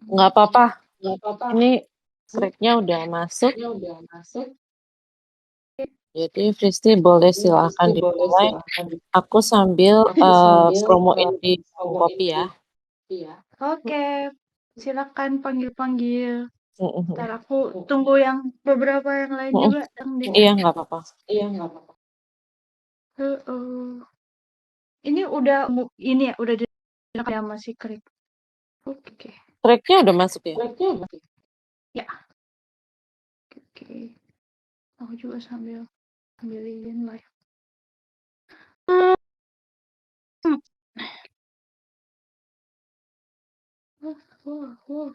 Nggak apa-apa. Nggak apa-apa. Ini Ini tracknya udah masuk. triknya udah masuk. Jadi Fristi boleh Jadi silakan Kristi boleh dimulai. silakan. Aku sambil Aku sambil promoin di promoin kopi di ya. ya. Oke, silakan panggil-panggil. Mm-mm. Ntar aku tunggu yang beberapa yang lain Mm-mm. juga yang di Iya, chat. nggak apa-apa. Iya, nggak apa-apa. Ini udah ini ya udah direkam ya masih klik. Oke. Tracknya udah masuk ya? Tracknya masih. Ya, oke. Aku juga sambil ambilin live. Hmm. Wah, wah, wah.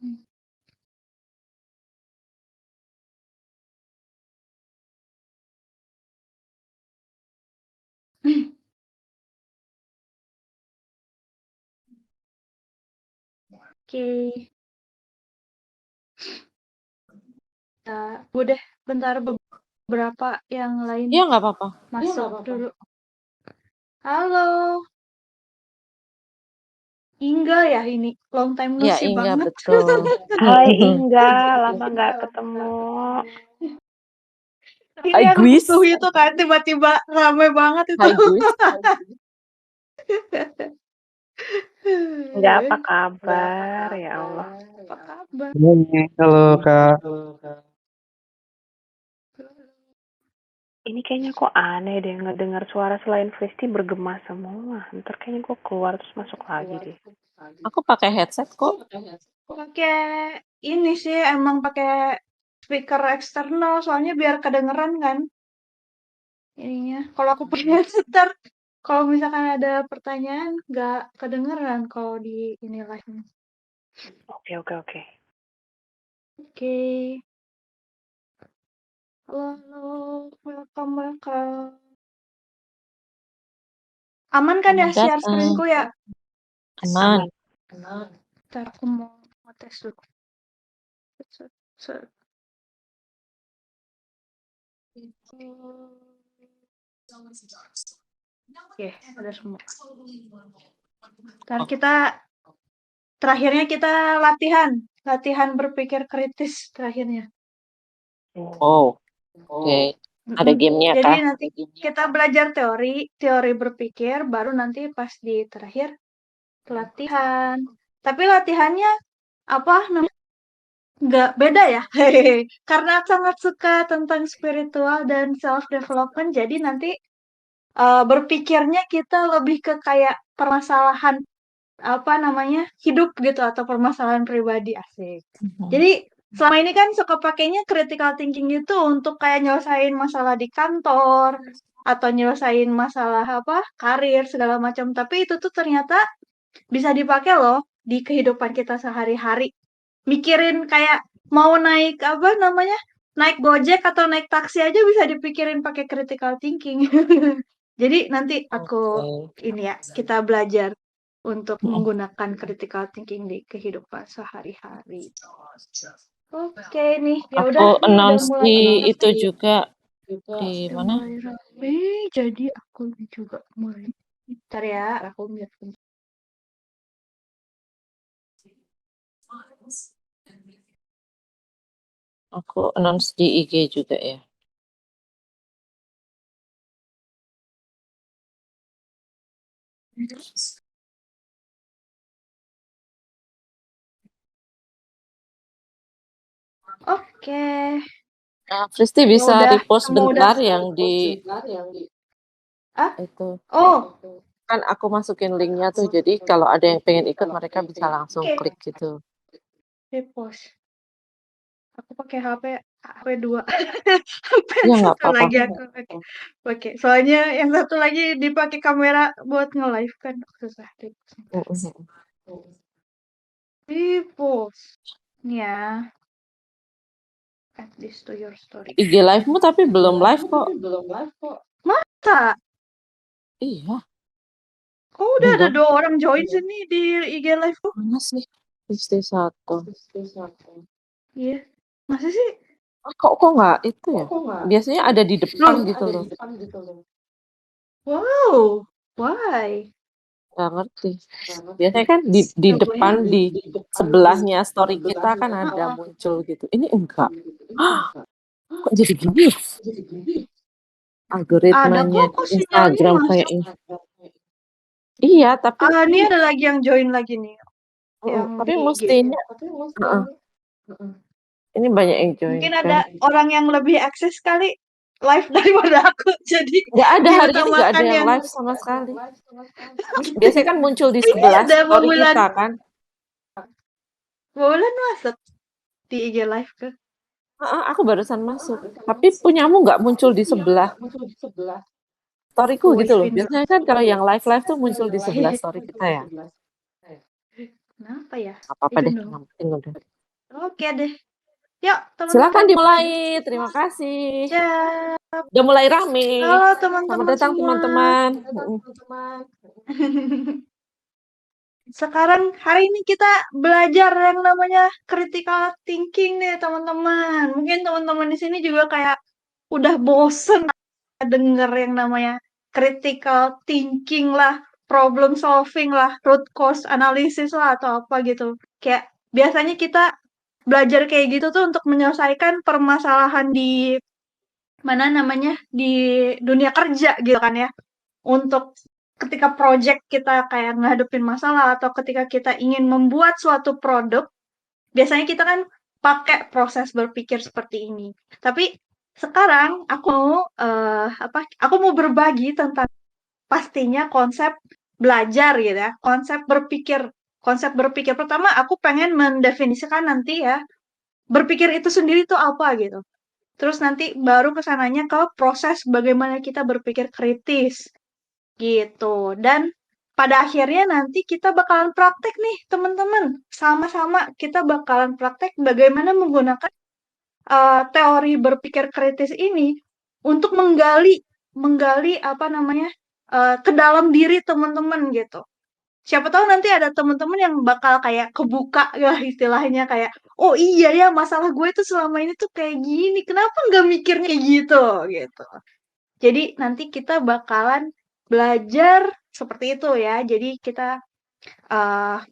Hmm. Oke. Ya, udah bentar beberapa yang lain Iya, nggak apa-apa. masuk dulu. Halo, Inga ya ini. Long time no Iya, see Inga, banget. betul. Hai Inga, lama nggak ketemu. Ini Hai, yang Guis. rusuh itu kan tiba-tiba rame banget itu. Hai, Guis. Nggak apa kabar, ya Allah. Apa kabar? Halo Kak, Ini kayaknya kok aneh deh ngedengar suara selain Fristi bergema semua. Ntar kayaknya gue keluar terus masuk lagi deh. Aku pakai headset kok. Pakai ini sih emang pakai speaker eksternal soalnya biar kedengeran kan ininya. Kalau aku pakai headset kalau misalkan ada pertanyaan nggak kedengeran kalau di ini live. Oke. Oke. Halo, halo. Welcome. Aman kan ya Selamat share datang. screen-ku ya? Aman. Ntar aku mau ngetes dulu. Set, set. Oke, ada semua. Ntar kita terakhirnya kita latihan berpikir kritis terakhirnya. Oh, oke. Ada gamenya Jadi kah? nanti kita belajar teori berpikir, baru nanti pas di terakhir latihan. Tapi latihannya apa namanya? Nggak beda ya. Hehehe. Karena sangat suka tentang spiritual dan self development, jadi nanti berpikirnya kita lebih ke kayak permasalahan apa namanya hidup gitu atau permasalahan pribadi asik. Jadi selama ini kan suka pakainya critical thinking itu untuk kayak nyelesain masalah di kantor atau nyelesain masalah apa karir segala macam. Tapi itu tuh ternyata bisa dipakai loh di kehidupan kita sehari-hari. Mikirin kayak mau naik apa namanya naik Gojek atau naik taksi aja bisa dipikirin pakai critical thinking. Jadi nanti aku Oke. ini ya kita belajar untuk menggunakan critical thinking di kehidupan sehari-hari. Oke nih, ya Aku udah nih udah announce mulai di ini itu juga. Di udah mana? mulai rame, jadi aku juga mulai. Ntar ya, aku lihat. Aku announce di IG juga ya. Oke, Nah, Fristi ya bisa udah, repost kamu udah bentar yang di ah? itu. Oh, Kan aku masukin linknya tuh, jadi kalau ada yang pengen ikut mereka bisa langsung oke. klik gitu. Repost. Aku pakai HP 2. HP Ya nggak satu apa-apa. lagi aku pakai. Soalnya yang satu lagi dipakai kamera buat nge-live kan susah repost. Mm-mm. Repost. Nih ya, add this to your story. IG live-mu tapi belum live kok. Masa? Iya, Kok udah ada belum. 2 orang join sini di IG live ku? Mana sih? Fristi satu. Iya. Masa sih? Kok nggak itu ya? Biasanya ada di depan gitu loh. Wow. Why? Nggak ngerti. Biasanya kan di depan, di sebelahnya story kita kan ada muncul gitu. Ini enggak. Kok jadi gini? Ada Algoritmanya kok sinyalnya Instagram masuk. kayak ini. Iya, tapi Ini ada lagi yang join lagi nih. Yang tapi di IG. mestinya ini banyak yang join Mungkin kan. ada orang yang lebih akses kali live daripada aku. Jadi Nggak ada hari ini, nggak ada diutamakan yang yang live sama sekali. Biasanya kan muncul di ini sebelah ada story Mbak kita kan. Wulan masuk di IG live ke. Aku barusan masuk. Tapi punyamu nggak muncul di sebelah storyku gitu loh. Voice Biasanya kan kalau yang live tuh muncul di sebelah story kita ya. Kenapa ya? Apa-apa I deh, don't know. udah. Oke deh. Yuk teman-teman. Silakan dimulai. Terima kasih. Siap. Udah mulai rame. Halo Selamat teman-teman datang semua. teman-teman. Sekarang hari ini kita belajar yang namanya critical thinking nih teman-teman. Mungkin teman-teman di sini juga kayak udah bosen denger yang namanya critical thinking lah, problem solving lah, root cause analysis lah atau apa gitu. Kayak biasanya kita belajar kayak gitu tuh untuk menyelesaikan permasalahan di mana namanya di dunia kerja gitu kan ya. Untuk ketika project kita kayak ngadepin masalah atau ketika kita ingin membuat suatu produk, biasanya kita kan pakai proses berpikir seperti ini. Tapi sekarang aku mau aku mau berbagi tentang pastinya konsep belajar gitu ya, konsep berpikir. Konsep berpikir pertama aku pengen mendefinisikan nanti ya, berpikir itu sendiri tuh apa gitu. Terus nanti baru kesananya ke proses bagaimana kita berpikir kritis gitu. Dan pada akhirnya nanti kita bakalan praktek nih teman-teman. Sama-sama kita bakalan praktek bagaimana menggunakan teori berpikir kritis ini untuk menggali apa namanya ke dalam diri teman-teman gitu. Siapa tahu nanti ada teman-teman yang bakal kayak kebuka ya istilahnya kayak, oh iya ya masalah gue tuh selama ini tuh kayak gini, kenapa nggak mikirnya kayak gitu gitu. Jadi nanti kita bakalan belajar seperti itu ya. Jadi kita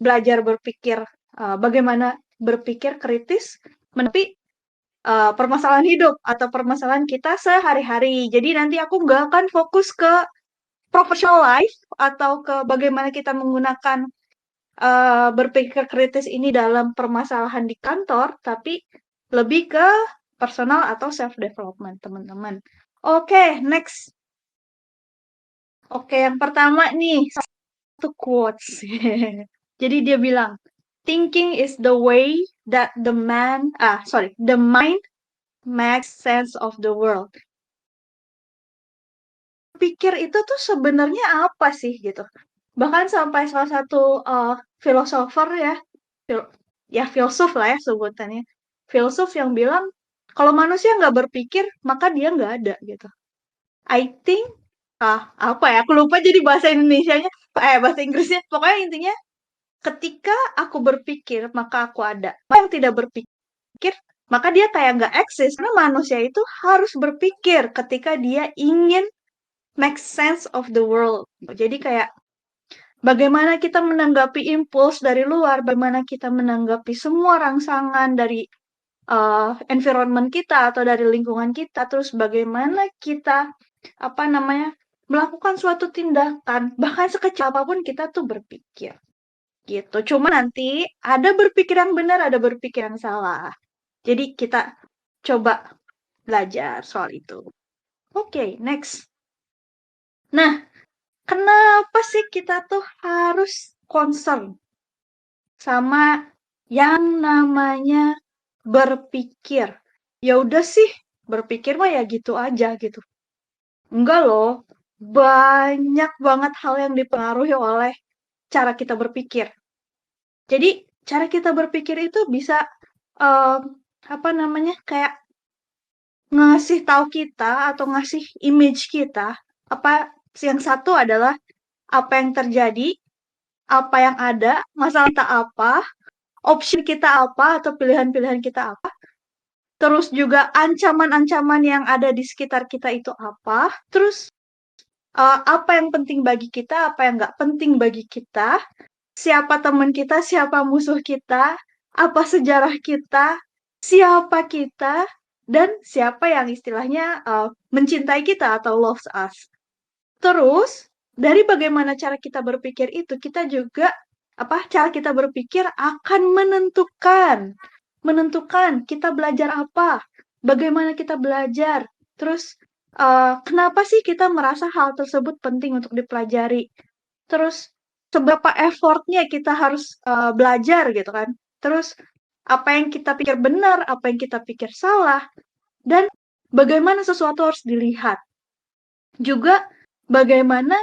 belajar berpikir bagaimana berpikir kritis menepi permasalahan hidup atau permasalahan kita sehari-hari. Jadi nanti aku nggak akan fokus ke professional life atau ke bagaimana kita menggunakan berpikir kritis ini dalam permasalahan di kantor, tapi lebih ke personal atau self development teman-teman. Oke, next. Oke, yang pertama nih satu quotes. Jadi dia bilang, thinking is the way that the mind makes sense of the world. Pikir itu tuh sebenarnya apa sih gitu. Bahkan sampai salah satu filosofer ya, filsuf lah ya sebutannya. Filsuf yang bilang kalau manusia nggak berpikir maka dia nggak ada gitu. I think apa ya? Aku lupa jadi bahasa Indonesianya, bahasa Inggrisnya. Pokoknya intinya ketika aku berpikir maka aku ada. Yang tidak berpikir maka dia kayak nggak eksis. Karena manusia itu harus berpikir ketika dia ingin make sense of the world. Jadi kayak bagaimana kita menanggapi impuls dari luar, bagaimana kita menanggapi semua rangsangan dari environment kita atau dari lingkungan kita, terus bagaimana kita melakukan suatu tindakan, bahkan sekecil apapun kita tuh berpikir gitu. Cuma nanti ada berpikir yang benar, ada berpikir yang salah. Jadi kita coba belajar soal itu. Oke, next. Nah, kenapa sih kita tuh harus concern sama yang namanya berpikir? Ya udah sih, berpikir mah ya gitu aja gitu. Enggak loh, banyak banget hal yang dipengaruhi oleh cara kita berpikir. Jadi, cara kita berpikir itu bisa kayak ngasih tahu kita atau ngasih image kita apa yang satu adalah apa yang terjadi, apa yang ada, masalah kita apa, opsi kita apa atau pilihan-pilihan kita apa. Terus juga ancaman-ancaman yang ada di sekitar kita itu apa. Terus apa yang penting bagi kita, apa yang nggak penting bagi kita, siapa teman kita, siapa musuh kita, apa sejarah kita, siapa kita, dan siapa yang istilahnya mencintai kita atau loves us. Terus, dari bagaimana cara kita berpikir itu, kita juga cara kita berpikir akan menentukan kita belajar apa, bagaimana kita belajar, terus kenapa sih kita merasa hal tersebut penting untuk dipelajari, terus seberapa effortnya kita harus belajar gitu kan, terus apa yang kita pikir benar, apa yang kita pikir salah, dan bagaimana sesuatu harus dilihat. Juga bagaimana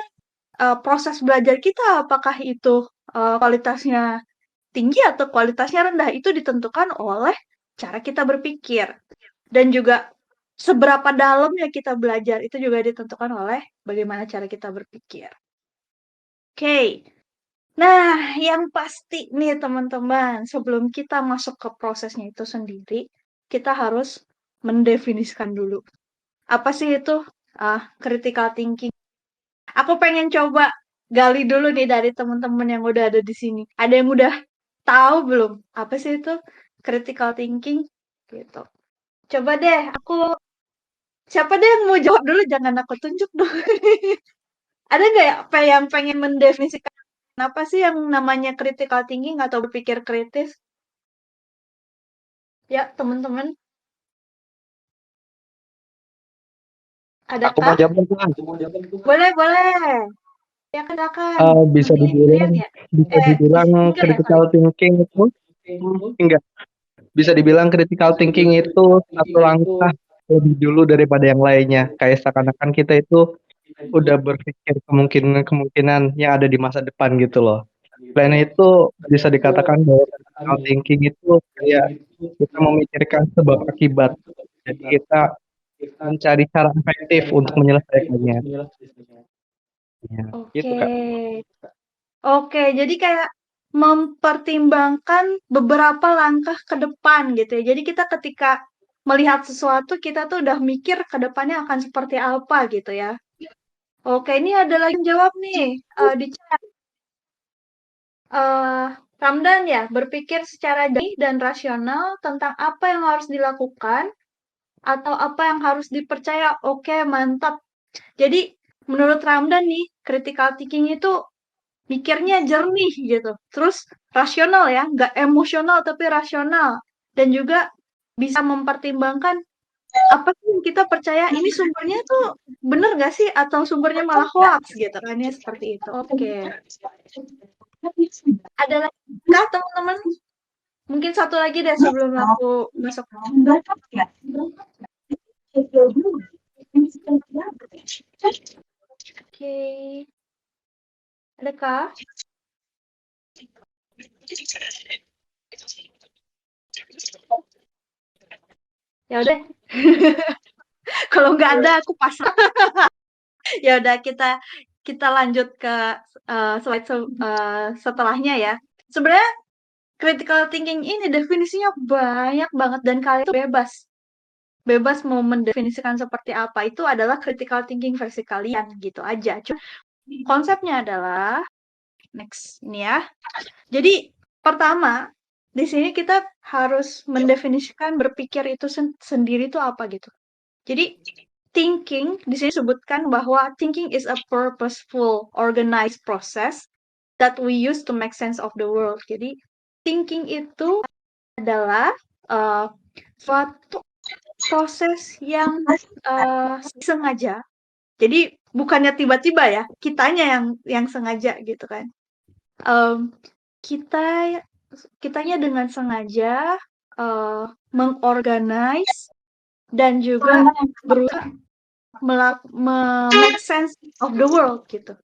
proses belajar kita, apakah itu kualitasnya tinggi atau kualitasnya rendah, itu ditentukan oleh cara kita berpikir. Dan juga seberapa dalamnya kita belajar, itu juga ditentukan oleh bagaimana cara kita berpikir. Oke. Nah, yang pasti nih teman-teman, sebelum kita masuk ke prosesnya itu sendiri, kita harus mendefinisikan dulu. Apa sih itu critical thinking? Aku pengen coba gali dulu nih dari teman-teman yang udah ada di sini. Ada yang udah tahu belum? Apa sih itu critical thinking? Gitu. Coba deh, siapa deh yang mau jawab dulu? Jangan aku tunjuk dong. Ada nggak ya yang pengen mendefinisikan apa sih yang namanya critical thinking atau berpikir kritis? Ya, teman-teman. Aku mau Adakah? jawab kan? Boleh, boleh. Ya, silakan. Bisa Mungkin dibilang ya. critical Sorry. thinking itu enggak. Bisa dibilang critical thinking itu satu langkah lebih dulu daripada yang lainnya. Kayak seakan-akan kita itu udah berpikir kemungkinan-kemungkinan yang ada di masa depan gitu loh. Selain itu bisa dikatakan bahwa critical thinking itu kayak kita memikirkan sebab akibat. Jadi kita mencari cara efektif untuk menyelesaikannya. Ya, gitu Oke. Kak. Oke, jadi kayak mempertimbangkan beberapa langkah ke depan gitu ya. Jadi kita ketika melihat sesuatu, kita tuh udah mikir ke depannya akan seperti apa gitu ya. Oke, ini ada lagi yang jawab nih di chat. Ramdan ya, berpikir secara jernih dan rasional tentang apa yang harus dilakukan atau apa yang harus dipercaya. Oke, mantap. Jadi menurut Ramdan nih, critical thinking itu mikirnya jernih gitu. Terus rasional ya, nggak emosional tapi rasional. Dan juga bisa mempertimbangkan apa sih yang kita percaya ini sumbernya tuh bener nggak sih atau sumbernya malah hoax gitu kan ya, seperti itu. Oke. Ada lagi kah teman-teman? Mungkin satu lagi deh sebelum aku masuk. Oke. Adakah? Ya udah. Kalau nggak ada aku pasrah. Ya udah kita lanjut ke slide setelahnya ya. Sebenarnya critical thinking ini definisinya banyak banget dan kalian itu bebas mau mendefinisikan seperti apa, itu adalah critical thinking versi kalian gitu aja. Cuma konsepnya adalah next ini ya. Jadi pertama di sini kita harus mendefinisikan berpikir itu sendiri itu apa gitu. Jadi thinking di sini sebutkan bahwa thinking is a purposeful, organized process that we use to make sense of the world. Jadi thinking itu adalah suatu proses yang sengaja. Jadi bukannya tiba-tiba ya, kitanya yang sengaja gitu kan. Kitanya dengan sengaja mengorganize dan juga berusaha make sense of the world gitu.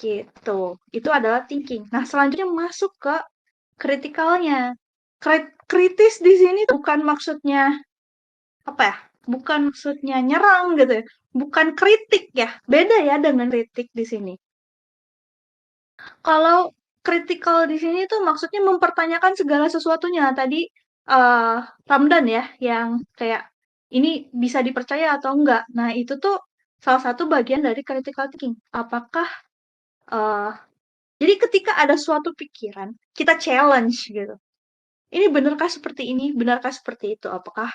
Gitu. Itu adalah thinking. Nah, selanjutnya masuk ke kritikalnya. Kritis di sini bukan maksudnya apa ya? Bukan maksudnya nyerang gitu ya. Bukan kritik ya. Beda ya dengan kritik di sini. Kalau kritikal di sini tuh maksudnya mempertanyakan segala sesuatunya. Tadi Ramdan ya yang kayak ini bisa dipercaya atau enggak. Nah, itu tuh salah satu bagian dari critical thinking. Apakah jadi ketika ada suatu pikiran, kita challenge gitu. Ini benarkah seperti ini? Benarkah seperti itu? Apakah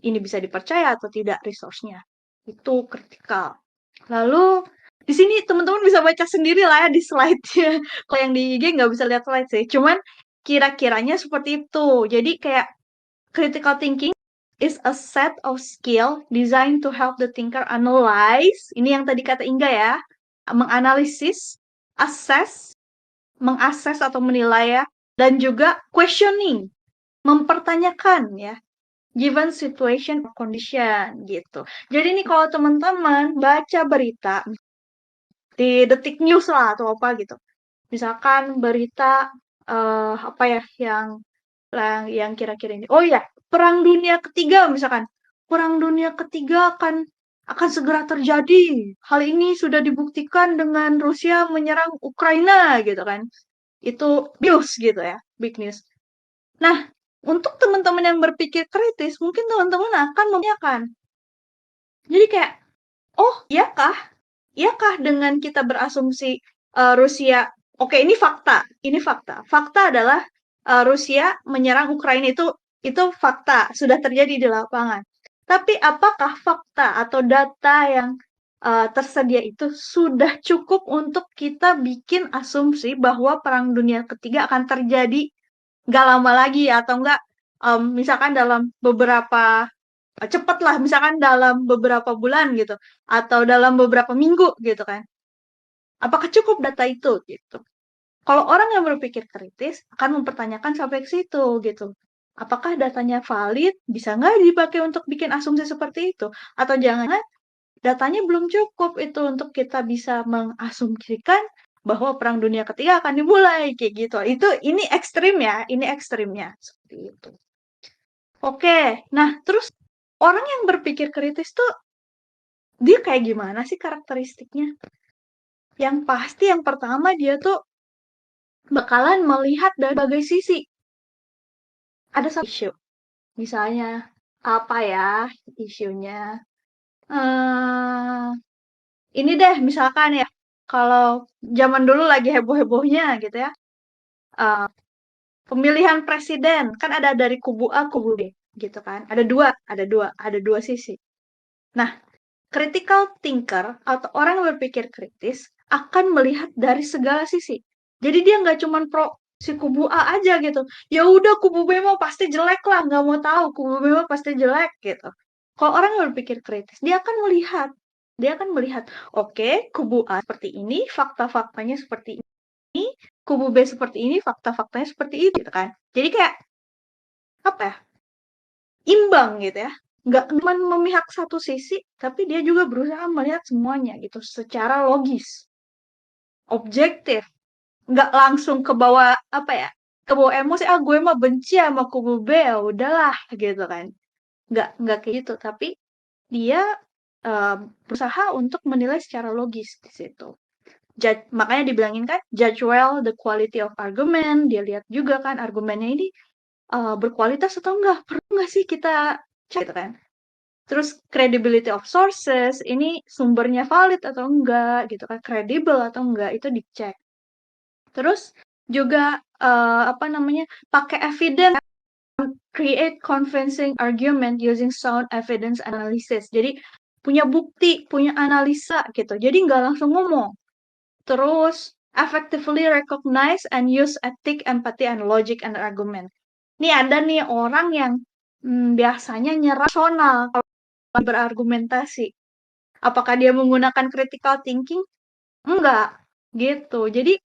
ini bisa dipercaya atau tidak resource-nya? Itu kritikal. Lalu di sini teman-teman bisa baca sendiri lah ya di slide-nya. Kalau yang di IG nggak bisa lihat slide sih. Cuman kira-kiranya seperti itu. Jadi kayak critical thinking is a set of skill designed to help the thinker analyze. Ini yang tadi kata Inga ya. Menganalisis, assess, mengakses atau menilai ya. Dan juga questioning, mempertanyakan ya. Given situation or condition gitu. Jadi nih kalau teman-teman baca berita di Detik News lah atau apa gitu. Misalkan berita apa ya yang kira-kira ini. Oh ya, Perang Dunia Ketiga misalkan. Perang Dunia Ketiga akan segera terjadi. Hal ini sudah dibuktikan dengan Rusia menyerang Ukraina gitu kan. Itu news gitu ya, big news. Nah, untuk teman-teman yang berpikir kritis, mungkin teman-teman akan mempertanyakan. Jadi kayak, oh iyakah? Iyakah dengan kita berasumsi Rusia, oke ini fakta, ini fakta. Fakta adalah Rusia menyerang Ukraina itu fakta, sudah terjadi di lapangan. Tapi apakah fakta atau data yang tersedia itu sudah cukup untuk kita bikin asumsi bahwa Perang Dunia Ketiga akan terjadi nggak lama lagi atau enggak misalkan dalam beberapa cepet lah misalkan dalam beberapa bulan gitu atau dalam beberapa minggu gitu kan. Apakah cukup data itu gitu. Kalau orang yang berpikir kritis akan mempertanyakan sampai ke situ gitu. Apakah datanya valid? Bisa nggak dipakai untuk bikin asumsi seperti itu? Atau jangan datanya belum cukup itu untuk kita bisa mengasumsikan bahwa Perang Dunia Ketiga akan dimulai kayak gitu. Ini ekstrim ya, ini ekstrimnya seperti itu. Oke, nah terus orang yang berpikir kritis tuh dia kayak gimana sih karakteristiknya? Yang pasti yang pertama dia tuh bakalan melihat dari berbagai sisi. Ada satu isu, misalnya apa ya isunya? Ini deh misalkan ya, kalau zaman dulu lagi heboh-hebohnya gitu ya, pemilihan presiden kan ada dari kubu A, kubu B, gitu kan? Ada dua sisi. Nah, critical thinker atau orang yang berpikir kritis akan melihat dari segala sisi. Jadi dia nggak cuma pro si kubu A aja gitu. Ya udah kubu B mah pasti jelek lah, nggak mau tahu kubu B mah pasti jelek gitu. Kalau orang yang berpikir kritis, dia akan melihat, oke, kubu A seperti ini, fakta-faktanya seperti ini, kubu B seperti ini, fakta-faktanya seperti itu gitu kan. Jadi kayak apa ya? Imbang gitu ya. Nggak cuma memihak satu sisi, tapi dia juga berusaha melihat semuanya gitu secara logis, objektif, nggak langsung ke bawah apa ya, ke bawah emosi, gue mah benci sama kubu B, ya udahlah gitu kan. Nggak kayak gitu, tapi dia berusaha untuk menilai secara logis di situ. Makanya dibilangin kan, judge well the quality of argument, dia lihat juga kan argumennya ini berkualitas atau enggak, perlu nggak sih kita cek gitu kan. Terus credibility of sources, ini sumbernya valid atau enggak gitu kan, kredibel atau enggak, itu dicek. Terus juga pakai evidence, create convincing argument using sound evidence analysis. Jadi punya bukti, punya analisa gitu. Jadi nggak langsung ngomong. Terus effectively recognize and use ethic, empathy, and logic and argument. Nih ada nih orang yang biasanya nyerah rasional kalau berargumentasi. Apakah dia menggunakan critical thinking? Enggak, gitu. Jadi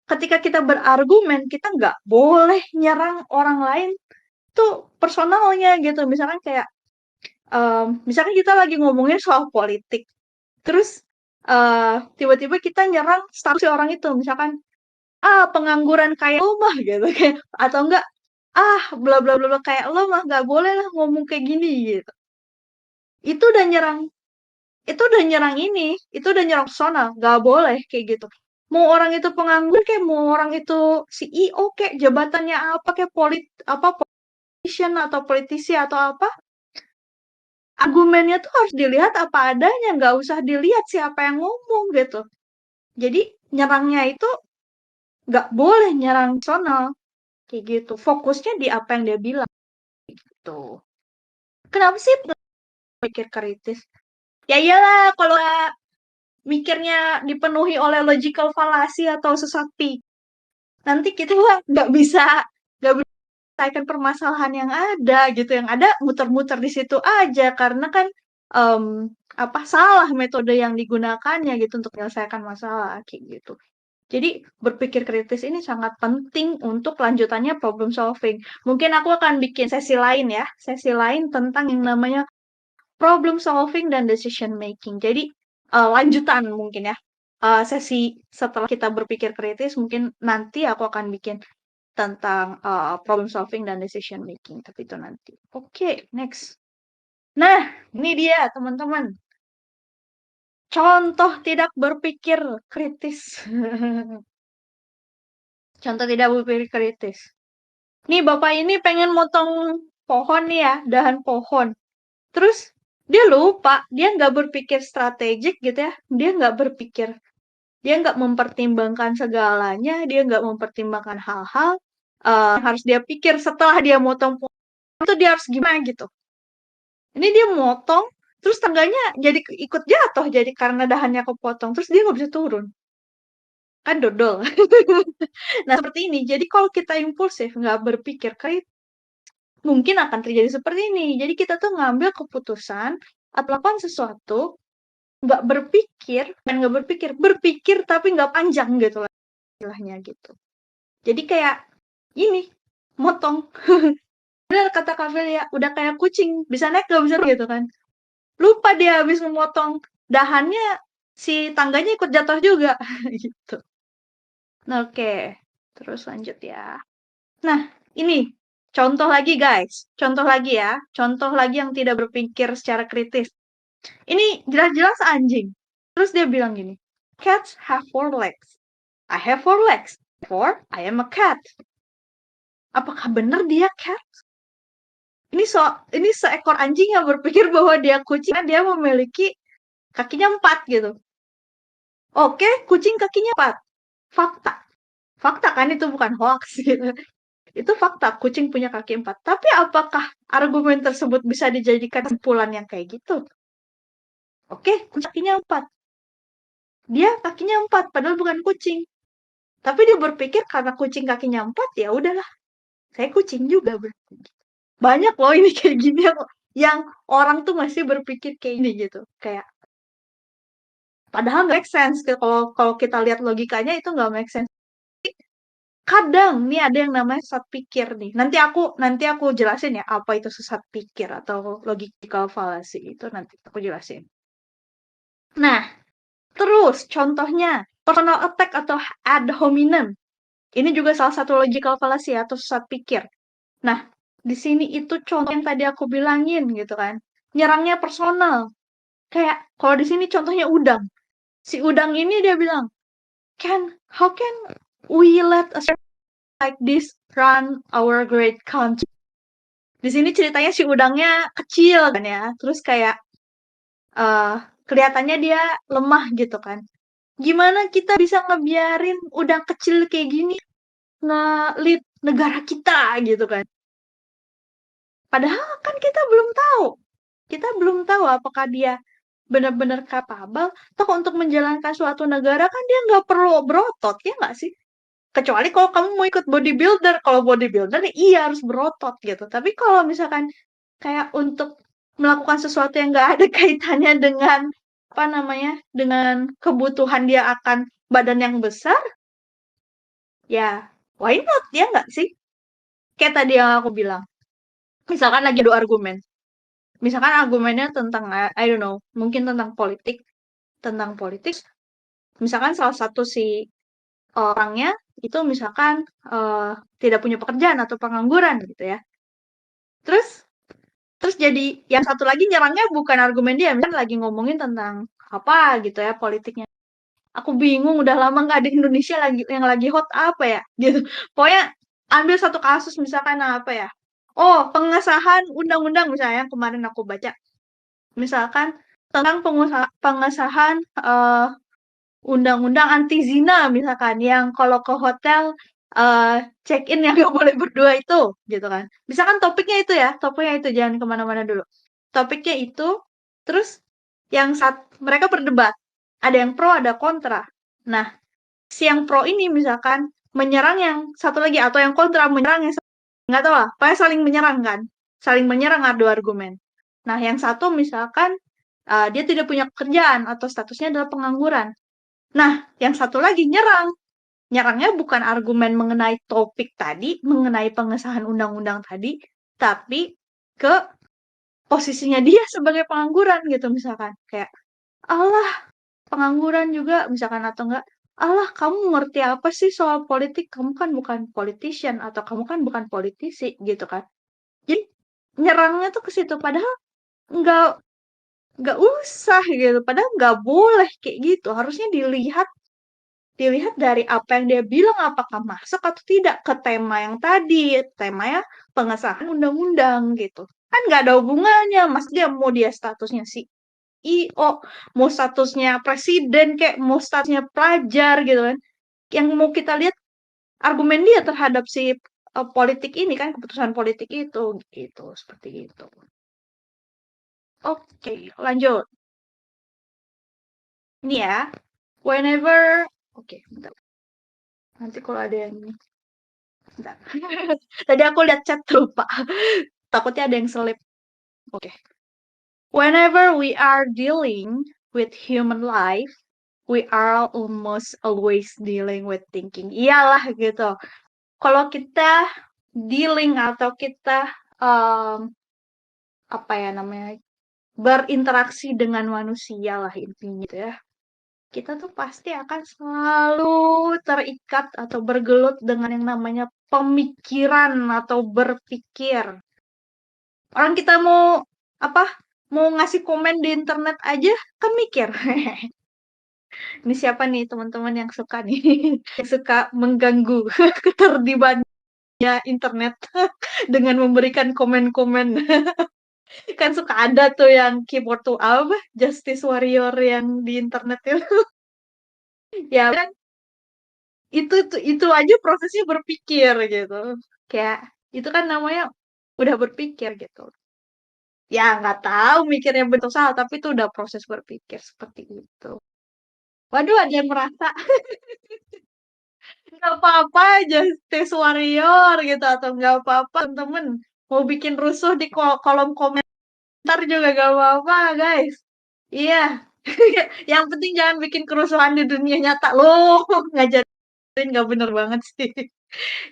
ketika kita berargumen, kita nggak boleh nyerang orang lain tuh personalnya gitu. Misalkan kayak, misalkan kita lagi ngomongin soal politik, terus tiba-tiba kita nyerang status si orang itu, misalkan, pengangguran kayak lo mah gitu kayak, atau enggak, bla bla bla kayak lo mah nggak boleh lah ngomong kayak gini gitu. Itu udah nyerang itu udah nyerang personal, nggak boleh kayak gitu. Mau orang itu penganggur kayak mau orang itu CEO kayak jabatannya apa kayak politician atau politisi atau apa, argumennya tuh harus dilihat apa adanya, nggak usah dilihat siapa yang ngomong gitu. Jadi nyerangnya itu nggak boleh nyerang personal kayak gitu. Fokusnya di apa yang dia bilang gitu. Kenapa sih pikir kritis? Ya iyalah kalau mikirnya dipenuhi oleh logical fallacy atau sesat pikir, nanti kita nggak bisa menyelesaikan permasalahan yang ada gitu. Yang ada muter-muter di situ aja karena kan salah metode yang digunakannya gitu untuk menyelesaikan masalah kayak gitu. Jadi berpikir kritis ini sangat penting untuk lanjutannya problem solving. Mungkin aku akan bikin sesi lain ya, sesi lain tentang yang namanya problem solving dan decision making. Jadi lanjutan mungkin ya. Sesi setelah kita berpikir kritis mungkin nanti aku akan bikin tentang problem solving dan decision making, tapi itu nanti. Oke, next. Nah, ini dia teman-teman. Contoh tidak berpikir kritis. Contoh tidak berpikir kritis. Nih bapak ini pengen motong pohon nih ya, dahan pohon. Terus dia lupa, dia nggak berpikir strategik gitu ya. Dia nggak berpikir, dia nggak mempertimbangkan segalanya, dia nggak mempertimbangkan hal-hal yang harus dia pikir setelah dia motong pohon itu dia harus gimana gitu. Ini dia motong, terus tangganya jadi ikut jatuh, jadi karena dahannya kepotong, terus dia nggak bisa turun. Kan dodol. Nah, seperti ini. Jadi kalau kita impulsif, nggak berpikir kritis, mungkin akan terjadi seperti ini. Jadi kita tuh ngambil keputusan atau lakukan sesuatu, nggak berpikir tapi nggak panjang gitu lah istilahnya gitu. Jadi kayak ini, motong. Benar kata Kak ya, udah kayak kucing, bisa naik nggak bisa gitu kan. Lupa dia habis memotong dahannya, si tangganya ikut jatuh juga gitu. Nah, oke. Terus lanjut ya. Nah, ini contoh lagi guys. Contoh lagi ya. Contoh lagi yang tidak berpikir secara kritis. Ini jelas-jelas anjing. Terus dia bilang gini, cats have 4 legs. I have 4 legs. Therefore, I am a cat. Apakah benar dia cat? Ini seekor anjing yang berpikir bahwa dia kucing, dia memiliki kakinya 4 gitu. Oke, kucing kakinya 4. Fakta. Fakta kan itu bukan hoax gitu. Itu fakta, kucing punya kaki 4. Tapi apakah argumen tersebut bisa dijadikan kesimpulan yang kayak gitu? Oke, kucing kakinya 4. Dia kakinya 4, padahal bukan kucing. Tapi dia berpikir karena kucing kakinya 4, ya udahlah. Saya kucing juga berarti. Banyak loh ini kayak gini yang orang tuh masih berpikir kayak ini gitu. Kayak padahal nggak make sense. Kalau kita lihat logikanya itu nggak make sense. Kadang nih ada yang namanya sesat pikir nih. Nanti aku jelasin ya apa itu sesat pikir atau logical fallacy itu nanti aku jelasin. Nah, terus contohnya personal attack atau ad hominem. Ini juga salah satu logical fallacy atau sesat pikir. Nah, di sini itu contoh yang tadi aku bilangin gitu kan. Nyerangnya personal. Kayak kalau di sini contohnya udang. Si udang ini dia bilang, how can we let a like this run our great country? Di sini ceritanya si udangnya kecil kan ya, terus kayak kelihatannya dia lemah gitu kan. Gimana kita bisa ngebiarin udang kecil kayak gini nge-lead negara kita gitu kan. Padahal kan kita belum tahu. Kita belum tahu apakah dia benar-benar capable. Toh untuk menjalankan suatu negara kan dia nggak perlu berotot, ya nggak sih? Kecuali kalau kamu mau ikut bodybuilder. Kalau bodybuilder, iya harus berotot gitu. Tapi kalau misalkan kayak untuk melakukan sesuatu yang nggak ada kaitannya dengan dengan kebutuhan dia akan badan yang besar, ya why not, ya nggak sih? Kayak tadi yang aku bilang, misalkan lagi adu argumen, misalkan argumennya tentang I don't know, mungkin tentang politik, misalkan salah satu si orangnya itu misalkan tidak punya pekerjaan atau pengangguran gitu ya. Terus jadi yang satu lagi nyerangnya bukan argumen dia, misalkan lagi ngomongin tentang apa gitu ya politiknya. Aku bingung, udah lama nggak di Indonesia yang lagi hot apa ya gitu. Pokoknya ambil satu kasus misalkan apa ya. Oh, pengesahan undang-undang misalnya yang kemarin aku baca. Misalkan tentang pengesahan undang-undang anti zina misalkan, yang kalau ke hotel check-in yang nggak boleh berdua itu, gitu kan. Misalkan topiknya itu ya, topiknya itu, jangan kemana-mana dulu. Topiknya itu, terus mereka berdebat, ada yang pro, ada kontra. Nah, si yang pro ini misalkan menyerang yang satu lagi, atau yang kontra menyerang yang nggak tahu lah, pokoknya saling menyerang kan, saling menyerang adu argumen. Nah, yang satu misalkan dia tidak punya pekerjaan atau statusnya adalah pengangguran. Nah, yang satu lagi nyerangnya bukan argumen mengenai topik tadi, mengenai pengesahan undang-undang tadi, tapi ke posisinya dia sebagai pengangguran gitu misalkan. Kayak, "Allah, pengangguran juga," misalkan, atau enggak, "Allah, kamu ngerti apa sih soal politik? Kamu kan bukan politician atau kamu kan bukan politisi," gitu kan. Jadi nyerangnya tuh ke situ, padahal nggak nggak usah gitu, padahal nggak boleh kayak gitu. Harusnya dilihat dari apa yang dia bilang, apakah masuk atau tidak ke tema yang tadi, temanya pengesahan undang-undang gitu. Kan nggak ada hubungannya, Mas, dia statusnya CEO, mau statusnya presiden kayak mau statusnya pelajar gitu kan. Yang mau kita lihat argumen dia terhadap si politik ini kan, keputusan politik itu gitu, seperti itu. Oke, lanjut. Ini ya, whenever, oke, bentar. Nanti kalau ada yang ini, bentar. Tadi aku lihat chat lupa. Takutnya ada yang selip. Oke. Whenever we are dealing with human life, we are almost always dealing with thinking. Iyalah gitu. Kalau kita dealing atau kita apa ya namanya, berinteraksi dengan manusia lah intinya gitu ya. Kita tuh pasti akan selalu terikat atau bergelut dengan yang namanya pemikiran atau berpikir. Orang kita mau ngasih komen di internet aja kan mikir. Ini siapa nih teman-teman yang suka nih, yang suka mengganggu ketertibannya internet dengan memberikan komen-komen. Kan suka ada tuh yang keyboard tuh apa, justice warrior yang di internet itu. Ya kan, itu aja prosesnya berpikir gitu. Kayak itu kan namanya udah berpikir gitu. Ya nggak tahu mikirnya betul salah, tapi itu udah proses berpikir seperti itu. Waduh, ada yang merasa nggak apa-apa justice warrior gitu, atau nggak apa-apa temen mau bikin rusuh di kolom komentar juga nggak apa-apa guys. Iya, yang penting jangan bikin kerusuhan di dunia nyata loh. Ngajarin nggak bener banget sih.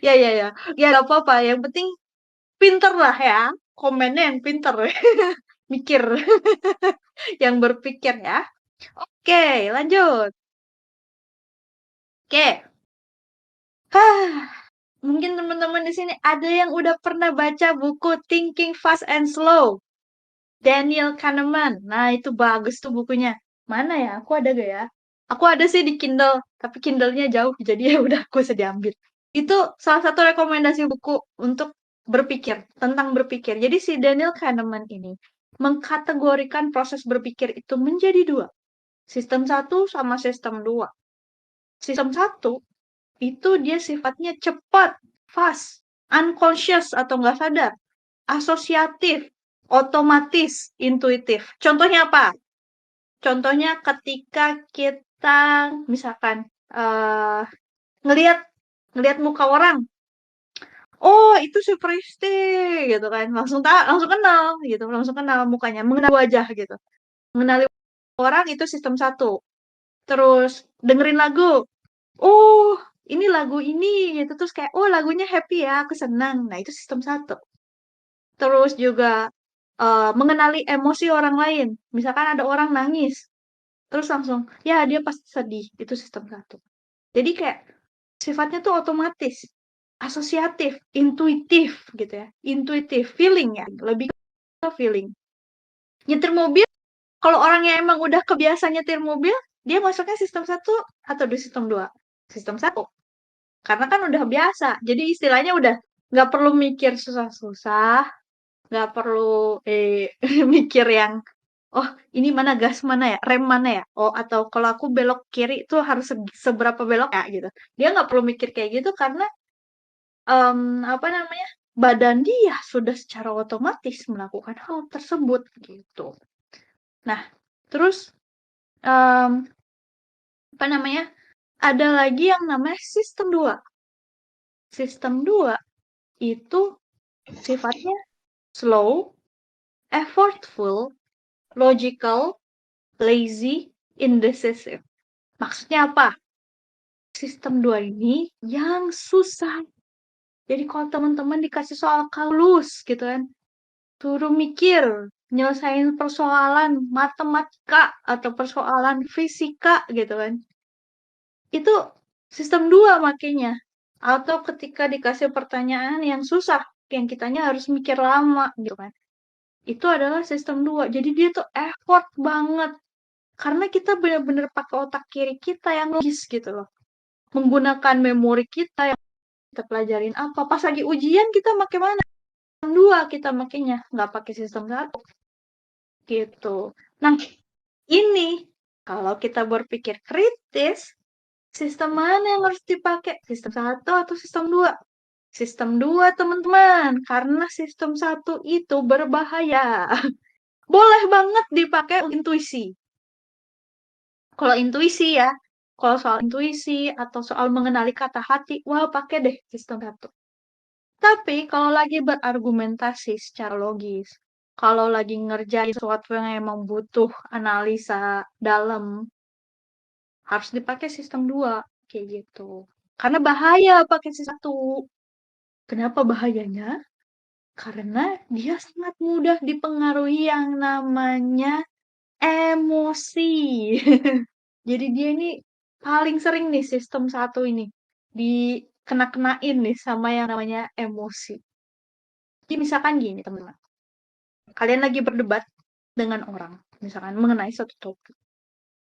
Ya ya ya, ya nggak apa-apa. Yang penting pinter lah ya, komennya yang pinter, mikir, yang berpikir ya. Oke, lanjut. Oke. Mungkin teman-teman di sini ada yang udah pernah baca buku Thinking Fast and Slow, Daniel Kahneman. Nah, itu bagus tuh bukunya. Mana ya? Aku ada gak ya? Aku ada sih di Kindle, tapi Kindle-nya jauh, jadi ya udah aku usah diambil. Itu salah satu rekomendasi buku untuk berpikir, tentang berpikir. Jadi si Daniel Kahneman ini mengkategorikan proses berpikir itu menjadi dua. Sistem 1 sama sistem 2. Sistem 1 itu dia sifatnya cepat, fast, unconscious atau nggak sadar, asosiatif, otomatis, intuitif. Contohnya apa? Contohnya ketika kita misalkan ngelihat muka orang, oh itu si Presti gitu kan, langsung kenal gitu, langsung kenal mukanya, mengenal wajah gitu. Mengenali orang itu sistem 1. Terus dengerin lagu, oh ini lagu ini gitu, terus kayak oh lagunya happy ya, aku senang. Nah, itu sistem 1. Terus juga mengenali emosi orang lain. Misalkan ada orang nangis, terus langsung ya dia pasti sedih, itu sistem 1. Jadi kayak sifatnya tuh otomatis, asosiatif, intuitif gitu ya. Intuitif, feeling ya, lebih ke feeling. Nyetir mobil, kalau orangnya emang udah kebiasaan nyetir mobil, dia masuknya sistem 1 atau di sistem 2? Sistem 1. Karena kan udah biasa. Jadi istilahnya udah nggak perlu mikir susah-susah, nggak perlu mikir yang oh ini mana gas mana ya, rem mana ya, oh atau kalau aku belok kiri itu harus seberapa belok ya gitu. Dia nggak perlu mikir kayak gitu karena apa namanya, badan dia sudah secara otomatis melakukan hal tersebut gitu. Nah, terus apa namanya, ada lagi yang namanya sistem 2. Sistem 2 itu sifatnya slow, effortful, logical, lazy, indecisive. Maksudnya apa? Sistem 2 ini yang susah. Jadi kalau teman-teman dikasih soal kalkulus gitu kan, suruh mikir, nyelesain persoalan matematika atau persoalan fisika gitu kan. Itu sistem 2 makanya. Atau ketika dikasih pertanyaan yang susah, yang kitanya harus mikir lama gitu kan. Itu adalah sistem 2. Jadi dia tuh effort banget. Karena kita benar-benar pakai otak kiri kita yang logis gitu loh. Menggunakan memori kita yang kita pelajarin apa. Pas lagi ujian kita pakai mana? Sistem 2 kita makainya. Nggak pakai sistem 1. Gitu. Nah, ini kalau kita berpikir kritis, sistem mana yang harus dipakai? Sistem 1 atau sistem 2? Sistem 2, teman-teman. Karena sistem 1 itu berbahaya. Boleh banget dipakai intuisi. Kalau intuisi ya, kalau soal intuisi atau soal mengenali kata hati, wah pakai deh sistem 1. Tapi kalau lagi berargumentasi secara logis, kalau lagi ngerjain sesuatu yang emang butuh analisa dalam, harus dipakai sistem 2 kayak gitu. Karena bahaya pakai sistem 1. Kenapa bahayanya? Karena dia sangat mudah dipengaruhi yang namanya emosi. Jadi dia ini paling sering nih sistem 1 ini dikena-kenain nih sama yang namanya emosi. Jadi misalkan gini teman-teman, kalian lagi berdebat dengan orang, misalkan mengenai satu topik.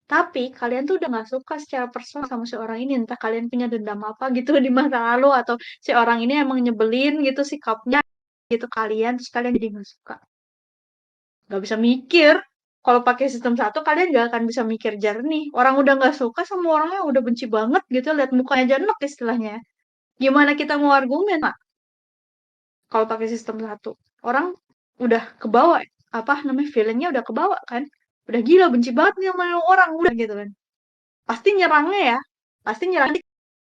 Tapi kalian tuh udah gak suka secara personal sama si orang ini. Entah kalian punya dendam apa gitu di masa lalu. Atau si orang ini emang nyebelin gitu sikapnya gitu kalian. Terus kalian jadi gak suka. Gak bisa mikir. Kalau pakai sistem 1 kalian gak akan bisa mikir jernih. Orang udah gak suka sama orangnya udah benci banget gitu. Lihat mukanya aja enek istilahnya. Gimana kita mau argumen Pak? Kalau pakai sistem 1. Orang udah kebawa. Apa namanya feelingnya udah kebawa kan. Udah gila benci banget nih sama orang. Udah gitu kan. Pasti nyerangnya ya. Pasti nyerangnya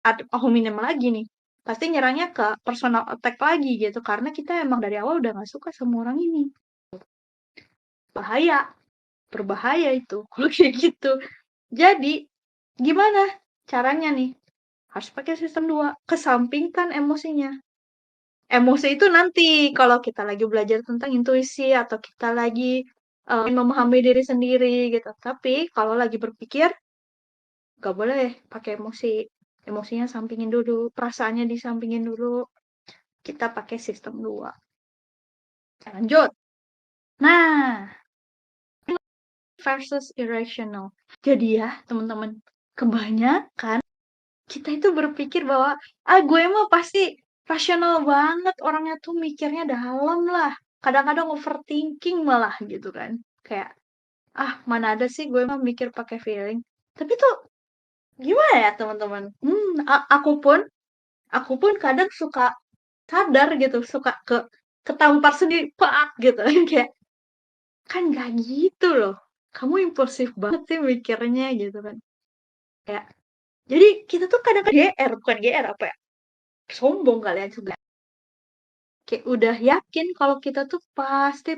ad hominem lagi nih. Pasti nyerangnya ke personal attack lagi gitu. Karena kita emang dari awal udah gak suka sama orang ini. Bahaya. Berbahaya itu. Kalau kayak gitu. Jadi, gimana caranya nih? Harus pakai sistem 2. Kesampingkan emosinya. Emosi itu nanti kalau kita lagi belajar tentang intuisi atau kita lagi memahami diri sendiri gitu. Tapi kalau lagi berpikir, gak boleh pakai emosi. Emosinya sampingin dulu, perasaannya disampingin dulu. Kita pakai sistem 2. Lanjut. Nah, versus irrational. Jadi ya, teman-teman, kebanyakan kita itu berpikir bahwa gue mah pasti rasional banget, orangnya tuh mikirnya dalam lah. Kadang-kadang overthinking malah gitu kan. Kayak mana ada sih gue mah mikir pakai feeling. Tapi tuh gimana ya teman-teman? Aku pun kadang suka sadar gitu, suka ketampar sendiri, pak gitu kan kayak kan gak gitu loh. Kamu impulsif banget sih mikirnya gitu kan. Kayak jadi kita tuh kadang-kadang bukan GR apa ya? Sombong kalian juga. Kayak udah yakin kalau kita tuh pasti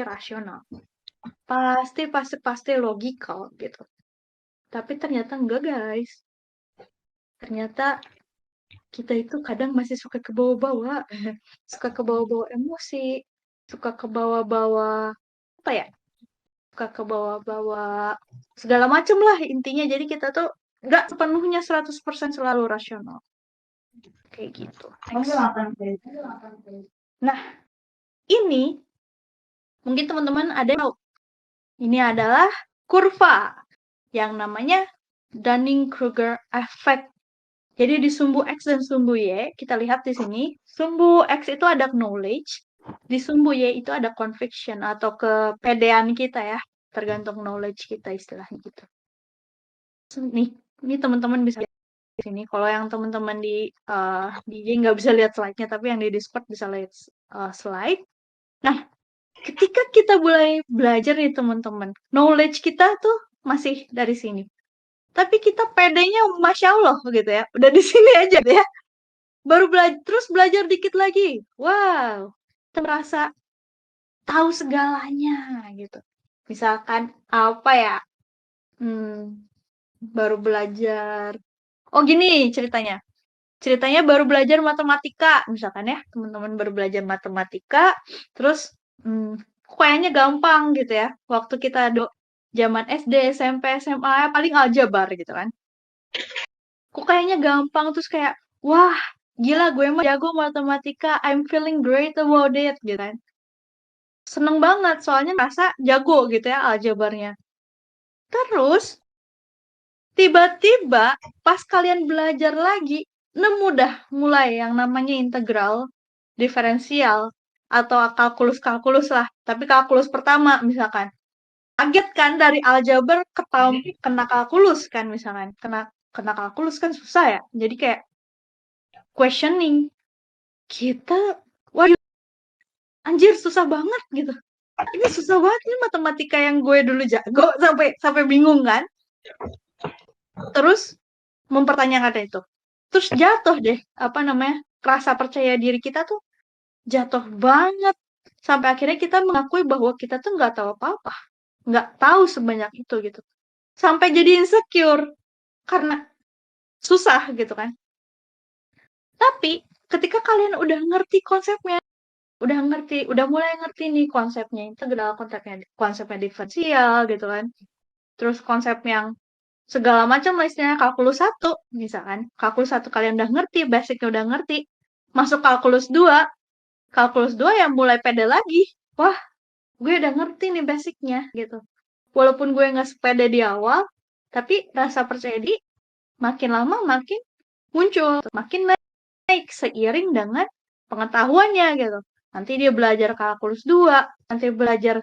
rasional. Pasti logikal gitu. Tapi ternyata enggak guys. Ternyata kita itu kadang masih suka ke bawah-bawah. Suka ke bawah-bawah emosi. Suka ke bawah-bawah apa ya? Suka ke bawah-bawah segala macem lah intinya. Jadi kita tuh enggak sepenuhnya 100% selalu rasional. Kayak gitu. Nah, ini mungkin teman-teman ada yang tahu. Ini adalah kurva yang namanya Dunning-Kruger effect. Jadi di sumbu X dan sumbu Y, kita lihat di sini, sumbu X itu ada knowledge, Di sumbu Y itu ada conviction atau kepedean kita ya, tergantung knowledge kita istilahnya gitu. Nih teman-teman bisa lihat di sini. Kalau yang teman-teman di IG nggak bisa lihat slide-nya, tapi yang di Discord bisa lihat slide. Nah, ketika kita mulai belajar nih teman-teman, knowledge kita tuh masih dari sini. Tapi kita pedenya Masya Allah gitu ya. Udah di sini aja deh ya. Baru terus belajar dikit lagi. Wow, kita merasa tahu segalanya gitu. Misalkan apa ya? Baru belajar. Oh gini ceritanya. Ceritanya baru belajar matematika, misalkan ya, teman-teman baru belajar matematika, terus kayaknya gampang gitu ya. Waktu kita zaman SD, SMP, SMA, paling aljabar gitu kan. Kok kayaknya gampang, terus kayak, wah gila gue mah jago matematika, I'm feeling great about it gitu kan. Seneng banget, soalnya merasa jago gitu ya aljabarnya. Terus, tiba-tiba pas kalian belajar lagi, nemu dah mulai yang namanya integral, diferensial, atau kalkulus-kalkulus lah. Tapi kalkulus pertama misalkan. Kaget kan dari aljabar kena kalkulus kan misalkan. Kena kalkulus kan susah ya. Jadi kayak questioning. Kita, wah anjir susah banget gitu. Ini susah banget nih matematika yang gue dulu jago sampai bingung kan. Terus mempertanyakan itu. Terus jatuh deh, rasa percaya diri kita tuh jatuh banget. Sampai akhirnya kita mengakui bahwa kita tuh nggak tahu apa-apa. Nggak tahu sebanyak itu gitu. Sampai jadi insecure. Karena susah gitu kan. Tapi ketika kalian udah ngerti konsepnya, udah mulai ngerti nih konsepnya integral, konsepnya diferensial gitu kan. Terus konsep yang segala macam lah istilahnya kalkulus 1 misalkan. Kalkulus 1 kalian udah ngerti, basicnya udah ngerti. Masuk kalkulus 2 yang mulai pede lagi. Wah, gue udah ngerti nih basicnya gitu. Walaupun gue nggak sepede di awal, tapi rasa percaya diri makin lama makin muncul, makin naik seiring dengan pengetahuannya gitu. Nanti dia belajar kalkulus 2, nanti belajar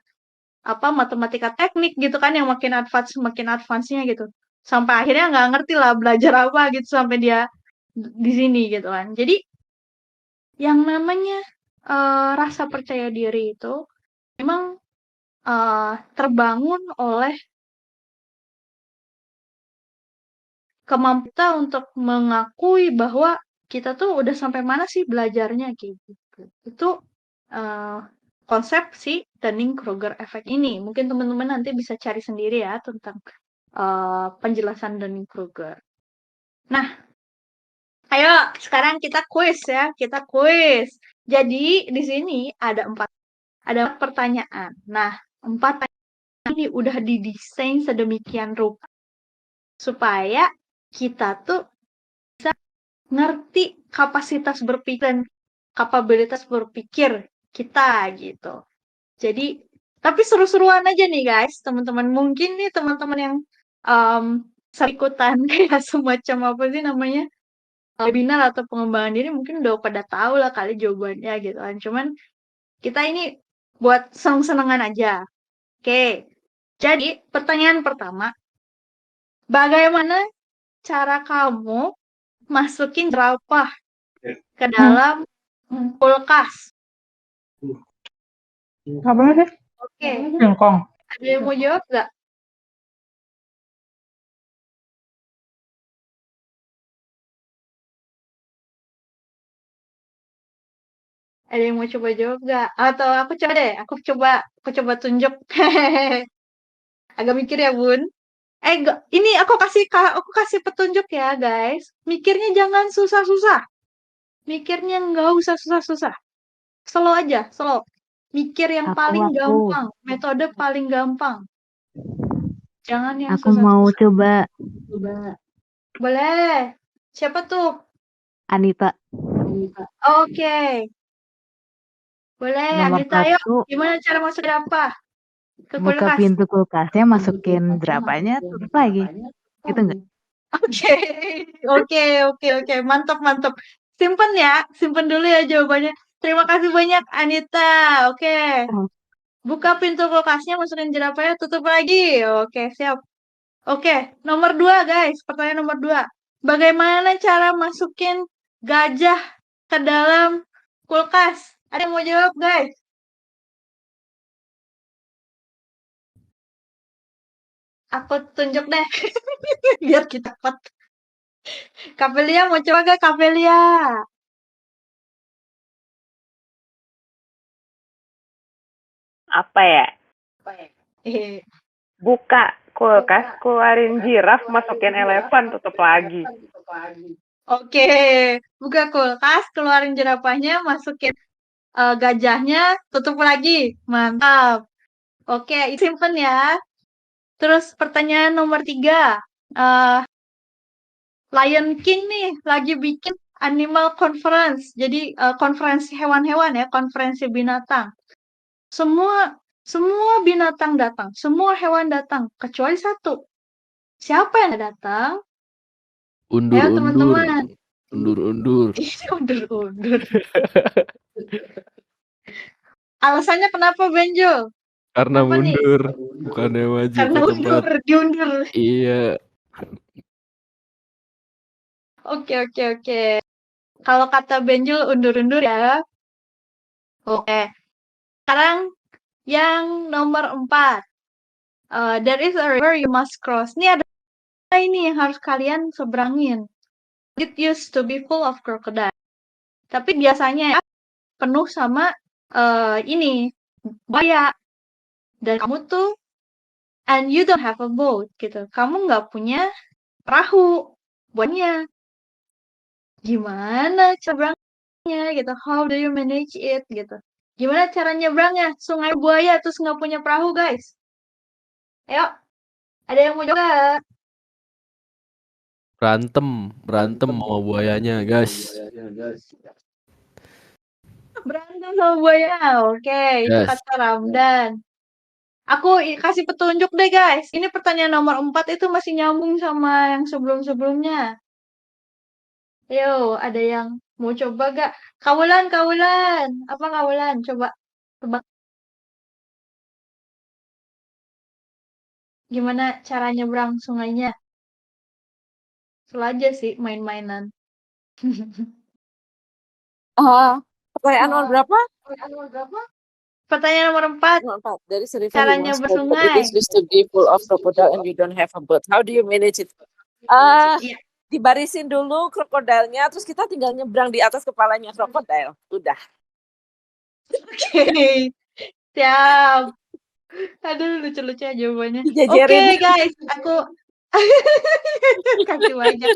matematika teknik gitu kan yang makin advance-nya gitu. Sampai akhirnya nggak ngerti lah belajar apa gitu sampai dia di sini gitu kan. Jadi yang namanya rasa percaya diri itu memang terbangun oleh kemampuan kita untuk mengakui bahwa kita tuh udah sampai mana sih belajarnya kayak gitu. Itu konsep si Dunning-Kruger effect ini. Mungkin teman-teman nanti bisa cari sendiri ya tentang penjelasan Dunning-Kruger. Nah, ayo sekarang kita quiz ya. Kita quiz. Jadi di sini ada 4 pertanyaan. Nah, 4 pertanyaan ini udah didesain sedemikian rupa supaya kita tuh bisa ngerti kapasitas berpikir dan kapabilitas berpikir kita gitu. Jadi, tapi seru-seruan aja nih guys, teman-teman. Mungkin nih teman-teman yang sering ikutan kayak semacam apa sih namanya webinar atau pengembangan diri mungkin udah pada tahu lah kali jawabannya gitu kan. Cuman kita ini buat seneng-senengan aja. Oke, jadi pertanyaan pertama, bagaimana cara kamu masukin jerapah ke dalam kulkas? Apa sih? Oke, Singkong. ada yang mau jawab nggak? Ada yang mau coba jawab nggak? Atau aku coba deh, aku coba tunjuk. Agak mikir ya bun. Ini aku kasih petunjuk ya guys. Mikirnya jangan susah-susah. Mikirnya nggak usah susah-susah. Slow aja, slow. Mikir yang paling gampang, metode paling gampang. Jangan yang Aku susah-susah. mau coba. Boleh. Siapa tuh? Anita. Oke. Boleh, Nomor Anita, yuk. 1, Gimana cara masuk jerapah ke buka kulkas? pintu kulkasnya, masukin jerapahnya, tutup lagi. Gitu nggak? Oke. Mantap. Simpen dulu ya jawabannya. Terima kasih banyak Anita. Oke. Buka pintu kulkasnya, masukin jerapahnya, tutup lagi. Oke, siap. Oke, nomor 2 guys. Pertanyaan nomor 2. Bagaimana cara masukin gajah ke dalam kulkas? Ada yang mau jawab guys? Aku tunjuk deh. Biar kita dapat. Kavelia mau coba gak Kavelia? Apa ya? Eh, Buka kulkas, keluarin jiraf, masukin elephant, tutup lagi. Oke, buka kulkas, keluarin jerapahnya, masukin gajahnya, tutup lagi. Mantap. Oke, simpen ya. Terus pertanyaan nomor 3. Lion King nih lagi bikin animal conference. Jadi konferensi hewan-hewan ya, konferensi binatang. Semua binatang datang, semua hewan datang, kecuali satu. Siapa yang nggak datang? Ayo teman-teman. Undur. Undur. Alasannya kenapa Benjo? Karena Apa nih? mundur, bukannya maju Karena ke tempat. diundur. Iya. Oke. Kalau kata Benjo undur-undur ya. Oke. Sekarang yang nomor 4. There is a river you must cross. Ini ada ini yang harus kalian seberangin. It used to be full of crocodile. Tapi biasanya penuh sama ini buaya. Dan kamu tuh and you don't have a boat gitu. Kamu nggak punya perahu buatnya. Gimana nyebrangnya gitu? How do you manage it gitu? Gimana cara nyebrangnya? Sungai buaya terus nggak punya perahu guys. Ayo, ada yang mau coba? Berantem sama buayanya, guys. Berantem sama buaya. Oke, itu Yes. kata Ramdan. Aku kasih petunjuk deh guys. Ini pertanyaan nomor 4 itu masih nyambung sama yang sebelum-sebelumnya. Ayo, ada yang mau coba gak? Kawulan. Apa kawulan? Coba tebak. Gimana cara nyebrang sungainya? Selaja sih main-mainan. Pertanyaan nomor berapa? Pertanyaan nomor 4. Nomor 4. There is a river Caranya you must cross, but bersungai. it is used to be full of crocodile and you don't have a boat. How do you manage it? Iya. Dibarisin dulu krokodilnya, terus kita tinggal nyebrang di atas kepalanya krokodil. Udah. Oke. Siap. Aduh, lucu-lucu aja jawabannya. Oke Dijajarin. guys, aku kasih banyak.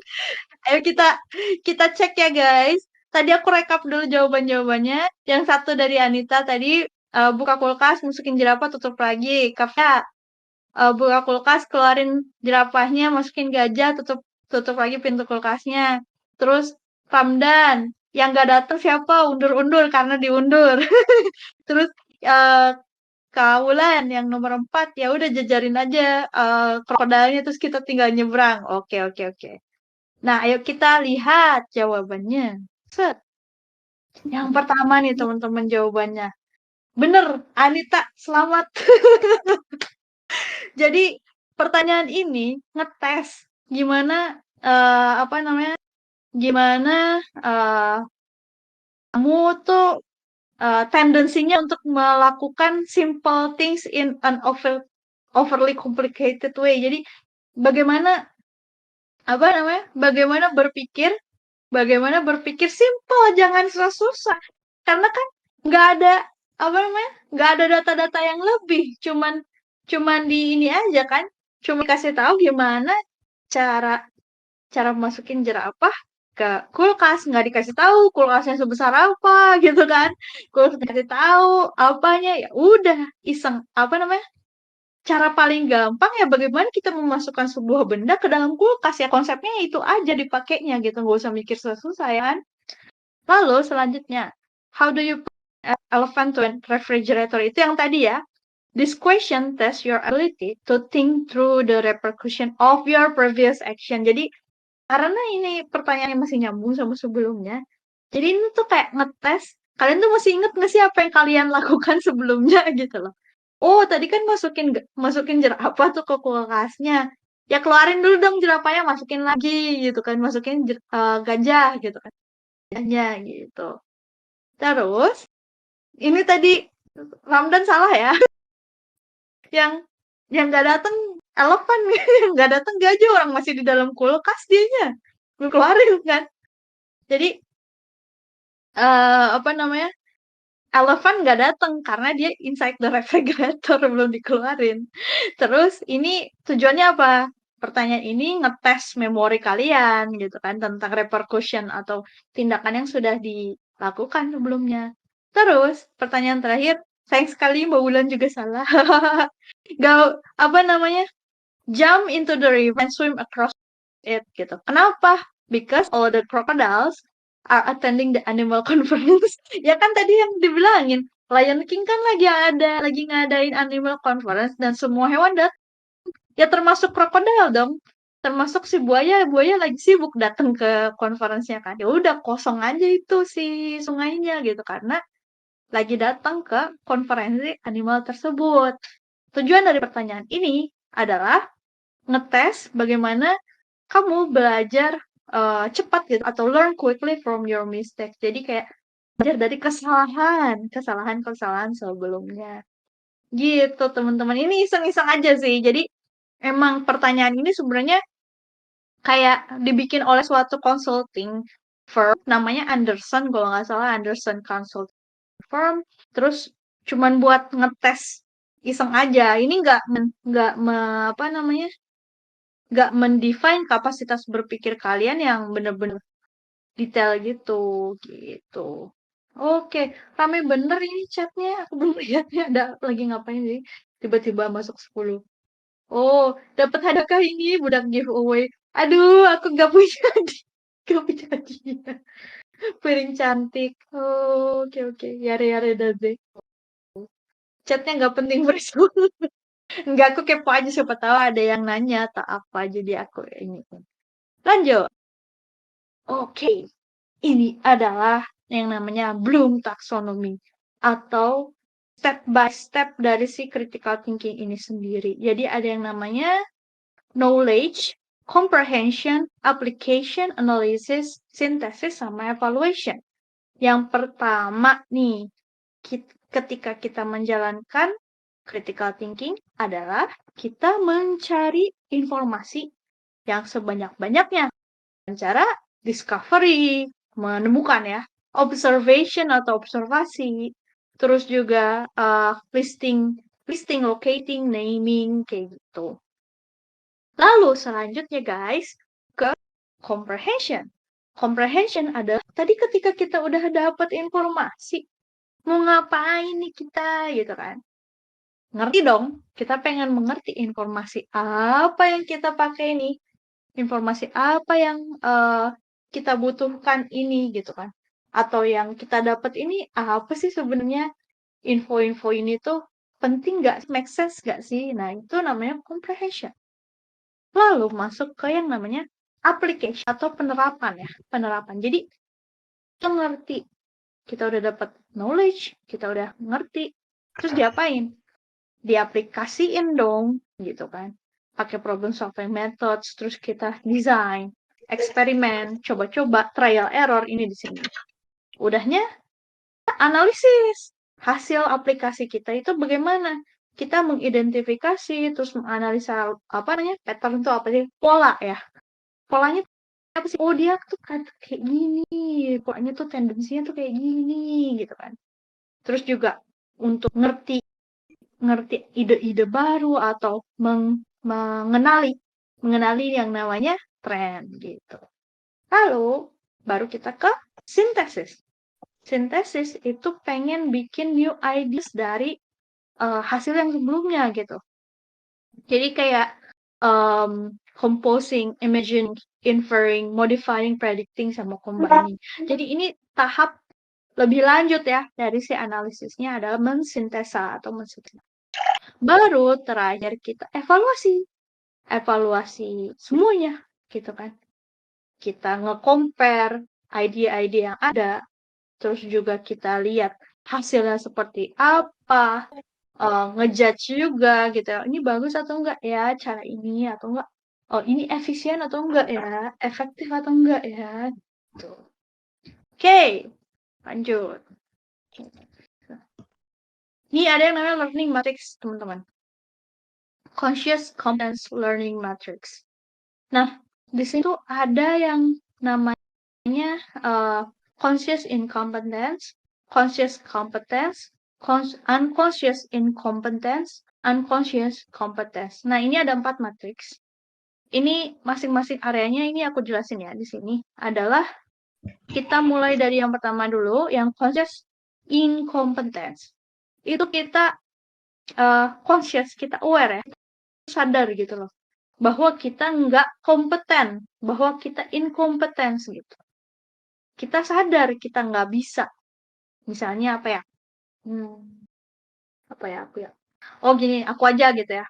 Ayo kita cek ya guys. Tadi aku rekap dulu jawaban-jawabannya. Yang satu dari Anita tadi buka kulkas, masukin jerapah, tutup lagi. Kavya buka kulkas, keluarin jerapahnya, masukin gajah, tutup lagi pintu kulkasnya. Terus Ramdan, yang gak datang siapa? Undur-undur karena diundur. Terus Kawulan yang nomor 4 ya udah jajarin aja krokodilnya terus kita tinggal nyebrang. Oke. Nah, ayo kita lihat jawabannya. Set. Yang pertama nih teman-teman jawabannya. Bener, Anita, selamat. Jadi pertanyaan ini ngetes gimana gimana kamu tuh tendensinya untuk melakukan simple things in an overly complicated way. Jadi bagaimana berpikir simple, jangan susah. Karena kan nggak ada data-data yang lebih, cuman di ini aja kan, cuma kasih tahu gimana cara masukin jerapah ke kulkas, nggak dikasih tahu kulkasnya sebesar apa gitu kan. Kulkas dikasih tahu apanya, ya udah iseng cara paling gampang ya bagaimana kita memasukkan sebuah benda ke dalam kulkas, ya konsepnya itu aja dipakainya gitu, nggak usah mikir susah-susah ya kan. Lalu selanjutnya, how do you put elephant to a refrigerator, itu yang tadi ya. This question tests your ability to think through the repercussion of your previous action. Jadi karena ini pertanyaannya masih nyambung sama sebelumnya, jadi ini tuh kayak ngetes kalian tuh masih inget nggak sih apa yang kalian lakukan sebelumnya gitu loh. Oh, tadi kan masukin jerapah tuh ke kulkasnya. Ya keluarin dulu dong jerapahnya, masukin lagi gitu kan, masukin gajah gitu kan. Gajahnya gitu. Terus ini tadi Ramdan salah ya. Yang yang nggak datang elephant yang nggak datang gajah, orang masih di dalam kulkas dianya. Belum keluarin kan. Jadi apa namanya? Elephant nggak datang karena dia inside the refrigerator belum dikeluarin. Terus ini tujuannya apa? Pertanyaan ini ngetes memori kalian gitu kan tentang repercussion atau tindakan yang sudah dilakukan sebelumnya. Terus pertanyaan terakhir, sayang sekali Mbak Wulan juga salah. Gak apa namanya? Jump into the river and swim across it gitu. Kenapa? Because all the crocodiles are attending the animal conference. Ya kan tadi yang dibilangin, Lion King kan lagi ngadain animal conference dan semua hewan datang. Ya termasuk krokodil dong. Termasuk si buaya lagi sibuk datang ke konferensinya kan. Ya udah kosong aja itu si sungainya gitu karena lagi datang ke konferensi animal tersebut. Tujuan dari pertanyaan ini adalah ngetes bagaimana kamu belajar cepat gitu atau learn quickly from your mistakes. Jadi kayak belajar dari kesalahan sebelumnya. Gitu teman-teman. Ini iseng-iseng aja sih. Jadi emang pertanyaan ini sebenarnya kayak dibikin oleh suatu consulting firm namanya Anderson kalau nggak salah, Anderson Consulting Firm. Terus cuman buat ngetes iseng aja. Ini apa namanya? Nggak mendefine kapasitas berpikir kalian yang bener-bener detail gitu. Oke, rame bener ini chatnya. Aku belum lihatnya ada lagi ngapain sih. Tiba-tiba masuk 10. Oh, dapat hadiah ini budak giveaway. Aduh, aku gak punya gak punya hadiah. Piring cantik. Oh, oke. Yare dade. Chatnya nggak penting bersih. Nggak, aku kepo aja siapa tahu ada yang nanya atau apa jadi aku ini. Lanjut. Oke, ini adalah yang namanya Bloom Taxonomy atau step by step dari si critical thinking ini sendiri. Jadi ada yang namanya knowledge, comprehension, application, analysis, synthesis, sama evaluation. Yang pertama nih, ketika kita menjalankan critical thinking adalah kita mencari informasi yang sebanyak-banyaknya. Dengan cara discovery, menemukan ya, observation atau observasi, terus juga listing, locating, naming, kayak gitu. Lalu selanjutnya guys, ke comprehension. Comprehension adalah tadi ketika kita udah dapat informasi, mau ngapain nih kita gitu kan. Ngerti dong, kita pengen mengerti informasi apa yang kita pakai nih. Informasi apa yang kita butuhkan ini gitu kan. Atau yang kita dapat ini apa sih sebenarnya info-info ini tuh penting nggak, make sense nggak sih? Nah itu namanya comprehension. Lalu masuk ke yang namanya application atau penerapan ya. Penerapan. Jadi kita ngerti, kita udah dapat knowledge, kita udah ngerti, terus diapain? Diaplikasiin dong gitu kan. Pakai problem solving methods, terus kita design, eksperimen, coba-coba, trial error ini di sini. Udahnya analisis hasil aplikasi kita itu bagaimana? Kita mengidentifikasi, terus menganalisa apa namanya pattern itu apa sih? Pola ya. Polanya apa sih? Oh dia tuh kayak gini, polanya tuh tendensinya tuh kayak gini gitu kan. Terus juga untuk ngerti ide-ide baru atau mengenali yang namanya tren gitu. Lalu baru kita ke sintesis. Sintesis itu pengen bikin new ideas dari hasil yang sebelumnya gitu. Jadi kayak composing, imagining, inferring, modifying, predicting, sama combining. Jadi ini tahap lebih lanjut ya dari si analisisnya adalah mensintesa atau mensintesa. Baru terakhir kita evaluasi semuanya gitu kan. Kita nge-compare ide-ide yang ada, terus juga kita lihat hasilnya seperti apa, ngejudge juga gitu ya, ini bagus atau enggak ya cara ini, atau enggak, oh ini efisien atau enggak ya, efektif atau enggak ya, gitu. Oke, lanjut. Ini ada yang namanya learning matrix, teman-teman. Conscious competence learning matrix. Nah, di sini tuh ada yang namanya conscious incompetence, conscious competence, unconscious incompetence, unconscious competence. Nah, ini ada 4 matriks. Ini masing-masing areanya ini aku jelasin ya di sini adalah kita mulai dari yang pertama dulu, yang conscious incompetence. Itu kita conscious, kita aware ya, sadar gitu loh, bahwa kita nggak kompeten, bahwa kita incompetence gitu. Kita sadar kita nggak bisa. Misalnya apa ya? Apa ya aku ya? Oh gini, aku aja gitu ya.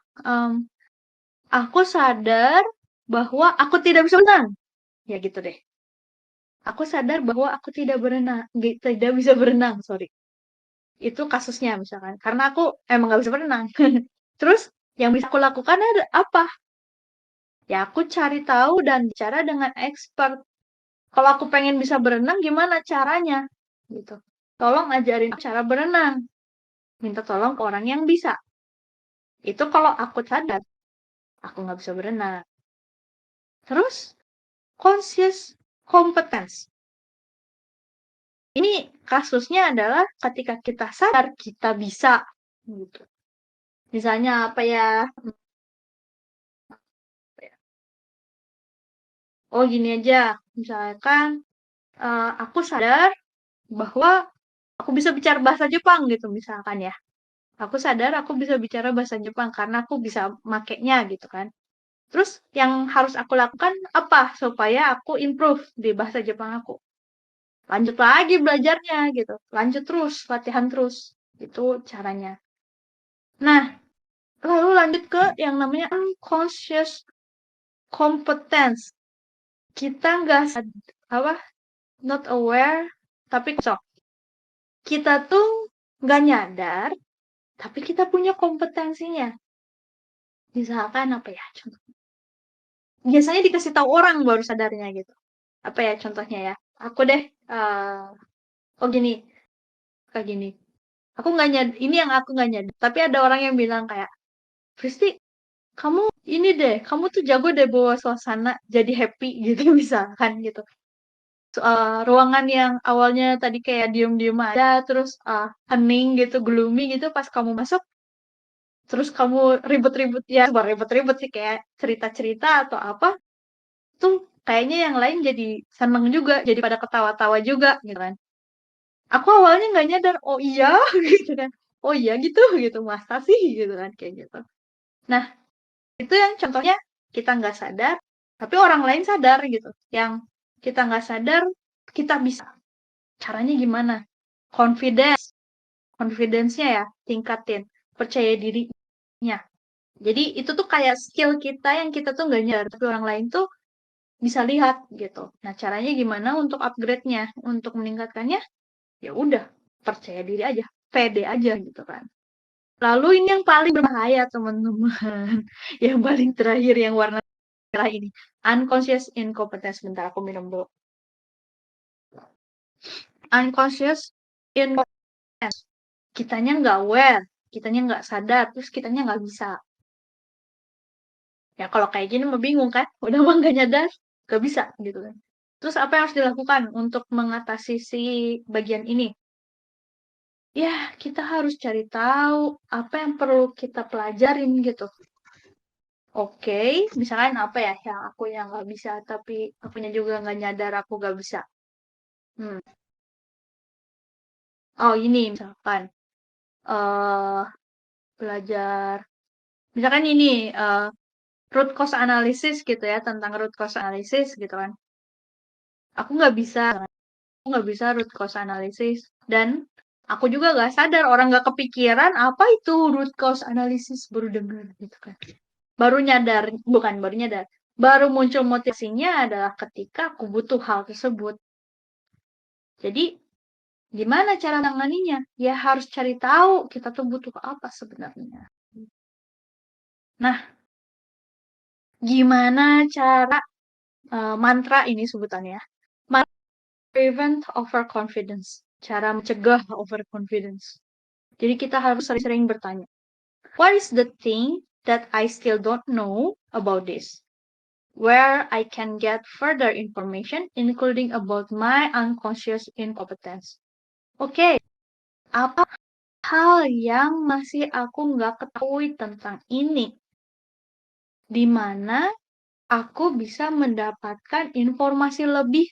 Aku sadar bahwa aku tidak bisa berenang. Ya gitu deh. Aku sadar bahwa aku tidak bisa berenang, sorry. Itu kasusnya misalkan. Karena aku emang nggak bisa berenang. Terus yang bisa aku lakukan ada apa? Ya aku cari tahu dan bicara dengan expert. Kalau aku pengen bisa berenang, gimana caranya? Gitu. Tolong ajarin cara berenang. Minta tolong ke orang yang bisa. Itu kalau aku sadar, aku nggak bisa berenang. Terus, conscious competence. Ini kasusnya adalah ketika kita sadar, kita bisa. Gitu. Misalnya apa ya? Oh gini aja, misalkan aku sadar bahwa aku bisa bicara bahasa Jepang gitu misalkan ya. Aku sadar aku bisa bicara bahasa Jepang karena aku bisa makainya gitu kan. Terus yang harus aku lakukan apa supaya aku improve di bahasa Jepang aku? Lanjut lagi belajarnya gitu. Lanjut terus, latihan terus. Itu caranya. Nah, lalu lanjut ke yang namanya unconscious competence. Kita nggak not aware, tapi kita tuh nggak nyadar, tapi kita punya kompetensinya. Misalkan apa ya contohnya? Biasanya dikasih tahu orang baru sadarnya gitu. Apa ya contohnya ya? Aku deh, oh gini, kayak gini. Aku nggak nyadar, ini yang aku nggak nyadar. Tapi ada orang yang bilang kayak, Kristi, kamu ini deh, kamu tuh jago deh bawa suasana jadi happy gitu misalkan gitu. Ruangan yang awalnya tadi kayak diem-diem aja, terus hening gitu, gloomy gitu, pas kamu masuk, terus kamu ribet-ribet ya, bukan ribet-ribet sih kayak cerita-cerita atau apa, tuh kayaknya yang lain jadi seneng juga, jadi pada ketawa-tawa juga gitu kan. Aku awalnya nggak nyadar, oh iya gitu kan, oh iya gitu masa sih gitu kan kayak gitu. Nah itu yang contohnya kita nggak sadar, tapi orang lain sadar gitu. Yang kita nggak sadar, kita bisa. Caranya gimana? Confidence-nya ya tingkatin, percaya dirinya. Jadi itu tuh kayak skill kita yang kita tuh nggak nyadar, tapi orang lain tuh bisa lihat gitu. Nah caranya gimana untuk upgrade-nya, untuk meningkatkannya? Ya udah, percaya diri aja, pede aja gitu kan. Lalu ini yang paling berbahaya teman-teman, yang paling terakhir yang warna merah ini, unconscious incompetence. Bentar aku minum dulu. Unconscious incompetence. Kitanya nggak aware, kitanya nggak sadar, terus kitanya nggak bisa. Ya kalau kayak gini mah bingung kan, udah mah nggak nyadar, nggak bisa gitu kan. Terus apa yang harus dilakukan untuk mengatasi si bagian ini? Ya, kita harus cari tahu apa yang perlu kita pelajarin gitu. Oke, misalkan apa ya yang nggak bisa, tapi akunya juga nggak nyadar aku nggak bisa. Oh ini misalkan belajar, misalkan ini root cause analysis gitu ya, tentang root cause analysis gitu kan. Aku nggak bisa root cause analysis, dan aku juga nggak sadar, orang nggak kepikiran apa itu root cause analysis, baru dengar gitu kan. Baru nyadar, baru muncul motivasinya adalah ketika aku butuh hal tersebut. Jadi Gimana cara menanganinya? Ya harus cari tahu kita tuh butuh apa sebenarnya. Nah, gimana cara mantra ini sebutannya? Prevent overconfidence. Cara mencegah overconfidence. Jadi kita harus sering-sering bertanya, what is the thing that I still don't know about this? Where I can get further information, including about my unconscious incompetence. Oke, apa hal yang masih aku nggak ketahui tentang ini? Di mana aku bisa mendapatkan informasi lebih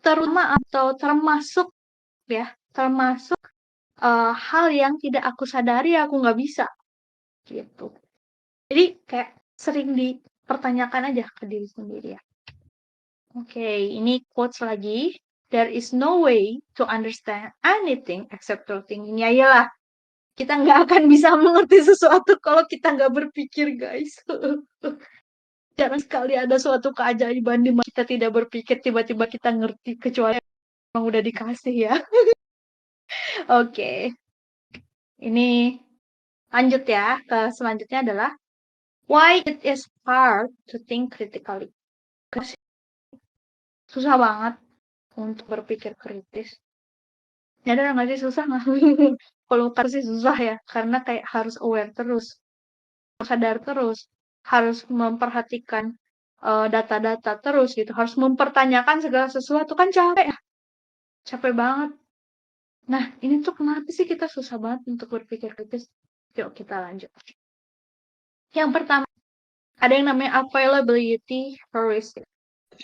terutama atau termasuk hal yang tidak aku sadari aku nggak bisa gitu. Jadi kayak sering dipertanyakan aja ke diri sendiri ya. Oke, ini quotes lagi. There is no way to understand anything except through thinking. Ya iyalah, kita nggak akan bisa mengerti sesuatu kalau kita nggak berpikir, guys. Jarang sekali ada suatu keajaiban di mana kita tidak berpikir, tiba-tiba kita ngerti, kecuali emang udah dikasih ya. Oke, ini lanjut ya, ke selanjutnya adalah why it is hard to think critically. Susah banget untuk berpikir kritis. Nyadar nggak sih susah nggak? Kalau aku sih susah ya, karena kayak harus aware terus, sadar terus, harus memperhatikan data-data terus gitu, harus mempertanyakan segala sesuatu kan capek ya, capek banget. Nah, ini tuh kenapa sih kita susah banget untuk berpikir kritis? Yuk kita lanjut. Yang pertama, ada yang namanya availability heuristic.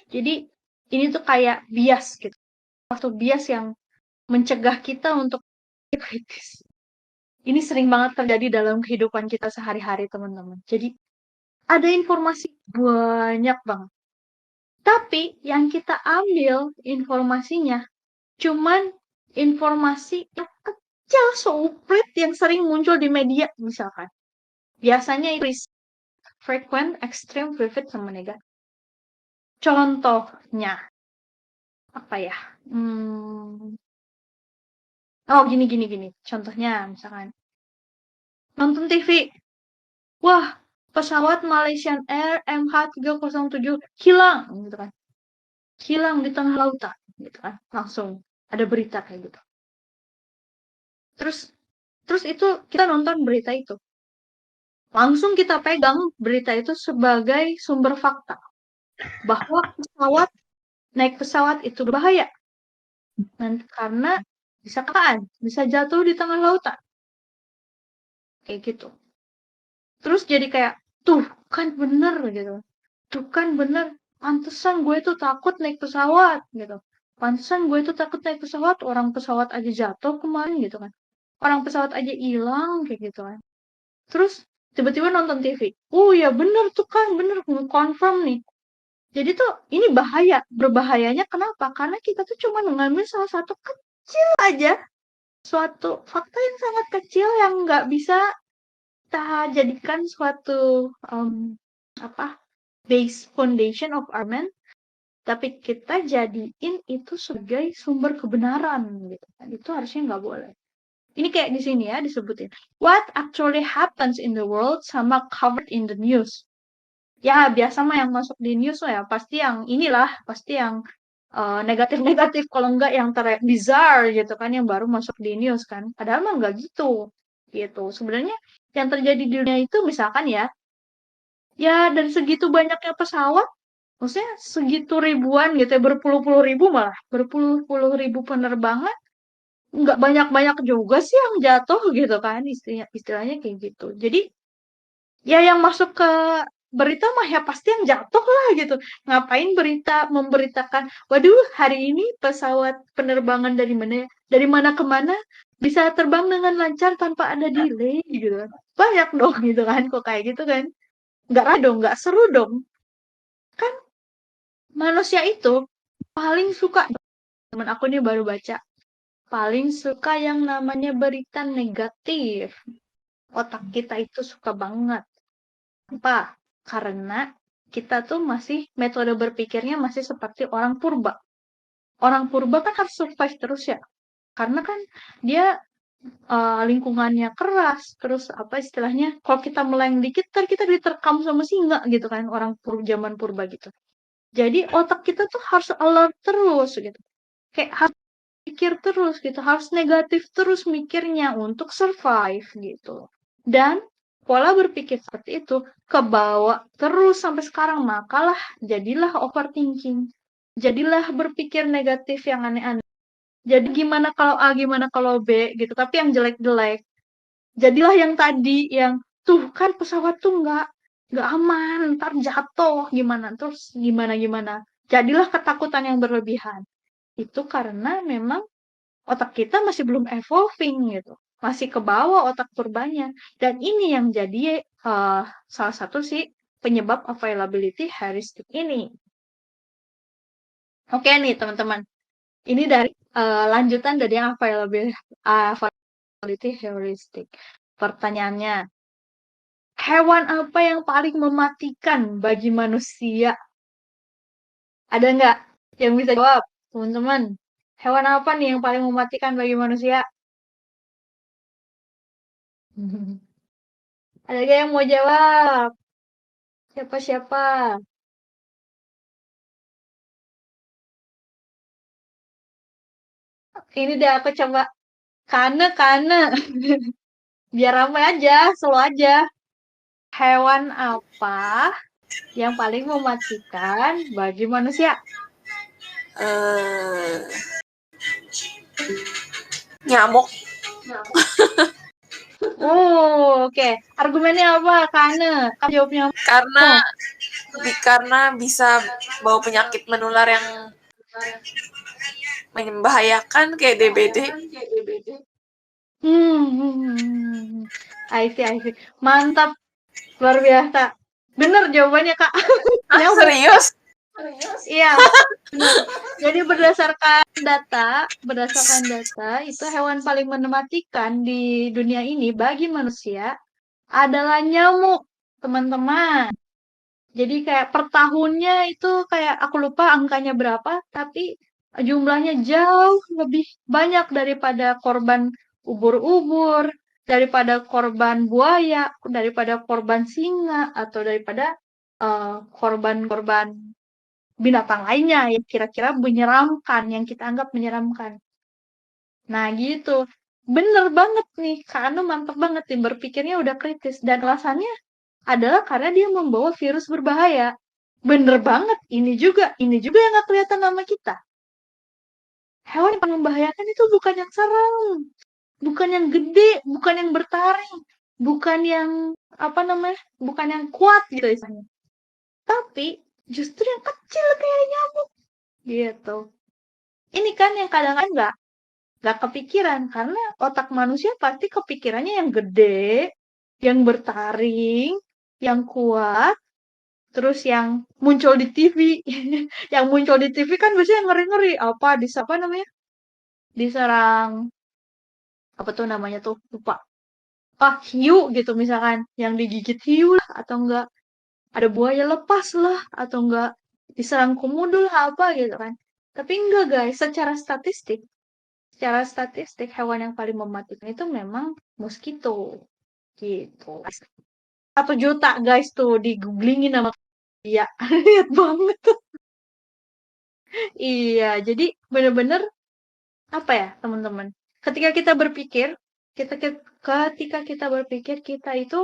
Jadi ini tuh kayak bias gitu, atau bias yang mencegah kita untuk kritis. Ini sering banget terjadi dalam kehidupan kita sehari-hari, teman-teman. Jadi, ada informasi banyak banget. Tapi, yang kita ambil informasinya, cuman informasi yang kecil, souprit, yang sering muncul di media, misalkan. Biasanya itu frequent, extreme, vivid, sama negatif. Contohnya, apa ya? Oh, gini. Contohnya, misalkan, nonton TV. Wah, pesawat Malaysian Air MH307 hilang, gitu kan. Hilang di tengah lautan, gitu kan. Langsung ada berita kayak gitu. Terus itu kita nonton berita itu. Langsung kita pegang berita itu sebagai sumber fakta. Bahwa naik pesawat itu berbahaya. Karena bisa jatuh di tengah lautan. Kayak gitu. Terus jadi kayak, tuh kan bener gitu. Tuh kan bener, pantesan gue tuh takut naik pesawat gitu. Pantesan gue tuh takut naik pesawat, orang pesawat aja jatuh kemarin gitu kan. Orang pesawat aja hilang kayak gitu kan. Terus tiba-tiba nonton TV. Oh ya bener tuh kan, bener confirm nih. Jadi tuh ini bahaya. Berbahayanya kenapa? Karena kita tuh cuma mengambil salah satu kecil aja. Suatu fakta yang sangat kecil yang nggak bisa kita jadikan suatu base foundation of argument, tapi kita jadiin itu sebagai sumber kebenaran gitu kan. Itu harusnya nggak boleh. Ini kayak di sini ya disebutin. What actually happens in the world sama covered in the news. Ya biasa mah yang masuk di news ya pasti yang inilah, pasti yang negatif-negatif, kalau enggak yang bizarre gitu kan, yang baru masuk di news kan. Padahal mah nggak gitu. Gitu. Sebenarnya yang terjadi di dunia itu misalkan ya dari segitu banyaknya pesawat, maksudnya segitu ribuan gitu ya, berpuluh-puluh ribu malah, berpuluh-puluh ribu penerbangan, nggak banyak-banyak juga sih yang jatuh gitu kan, istilahnya kayak gitu. Jadi, ya yang masuk ke berita mah ya pasti yang jatuh lah gitu. Ngapain memberitakan, waduh hari ini pesawat penerbangan dari mana ke mana bisa terbang dengan lancar tanpa ada delay gitu kan. Banyak dong gitu kan, kok kayak gitu kan. Nggak seru dong. Kan manusia itu paling suka, teman aku nih baru baca, paling suka yang namanya berita negatif. Otak kita itu suka banget. Apa? Karena kita tuh metode berpikirnya masih seperti orang purba. Orang purba kan harus survive terus ya. Karena kan dia lingkungannya keras, terus apa istilahnya, kalau kita meleng dikit ntar kita diterkam sama singa gitu kan, orang zaman purba gitu. Jadi otak kita tuh harus alert terus gitu. Kayak harus pikir terus gitu, harus negatif terus mikirnya untuk survive gitu. Dan pola berpikir seperti itu kebawa terus sampai sekarang, makalah jadilah overthinking. Jadilah berpikir negatif yang aneh-aneh. Jadi gimana kalau A, gimana kalau B gitu, tapi yang jelek-jelek. Jadilah yang tadi yang tuh kan pesawat tuh nggak aman, ntar jatuh gimana, terus gimana. Jadilah ketakutan yang berlebihan. Itu karena memang otak kita masih belum evolving gitu. Masih ke bawah otak purbanya. Dan ini yang jadi salah satu sih penyebab availability heuristic ini. Oke nih teman-teman. Ini dari lanjutan dari yang availability heuristic. Pertanyaannya, hewan apa yang paling mematikan bagi manusia? Ada nggak yang bisa jawab, teman-teman? Hewan apa nih yang paling mematikan bagi manusia? Ada nggak yang mau jawab? Siapa-siapa? Ini deh aku coba kane. Biar ramai aja, slow aja. Hewan apa yang paling mematikan bagi manusia? Nyamuk. Oke. Argumennya apa, Kane? Kamu jawabnya Karena bisa bawa penyakit menular yang membahayakan kayak DBD. I see. Mantap. Luar biasa. Bener jawabannya, Kak. Serius? Iya. Jadi berdasarkan data itu hewan paling mematikan di dunia ini bagi manusia adalah nyamuk, teman-teman. Jadi kayak per tahunnya itu kayak aku lupa angkanya berapa, tapi jumlahnya jauh lebih banyak daripada korban ubur-ubur, daripada korban buaya, daripada korban singa, atau daripada korban-korban binatang lainnya yang kira-kira menyeramkan, yang kita anggap menyeramkan. Nah gitu. Bener banget nih, Kak Anu mantap banget nih, berpikirnya udah kritis. Dan alasannya adalah karena dia membawa virus berbahaya. Bener banget, ini juga yang gak kelihatan sama kita. Hewan yang paling membahayakan itu bukan yang serem, bukan yang gede, bukan yang bertaring, bukan yang bukan yang kuat gitu istilahnya. Tapi justru yang kecil kayak nyamuk gitu. Ini kan yang kadang-kadang nggak kepikiran karena otak manusia pasti kepikirannya yang gede, yang bertaring, yang kuat, terus yang muncul di TV. Yang muncul di TV kan biasanya ngeri-ngeri, diserang apa tuh namanya tuh lupa. Hiu gitu misalkan, yang digigit hiu lah, atau enggak ada buaya lepas lah, atau enggak diserang komodo lah apa gitu kan. Tapi enggak guys, secara statistik hewan yang paling mematikan itu memang mosquito gitu. 1 juta guys tuh di googlingin sama dia. Lihat banget. Iya, jadi bener-bener apa ya teman-teman? Ketika kita berpikir kita itu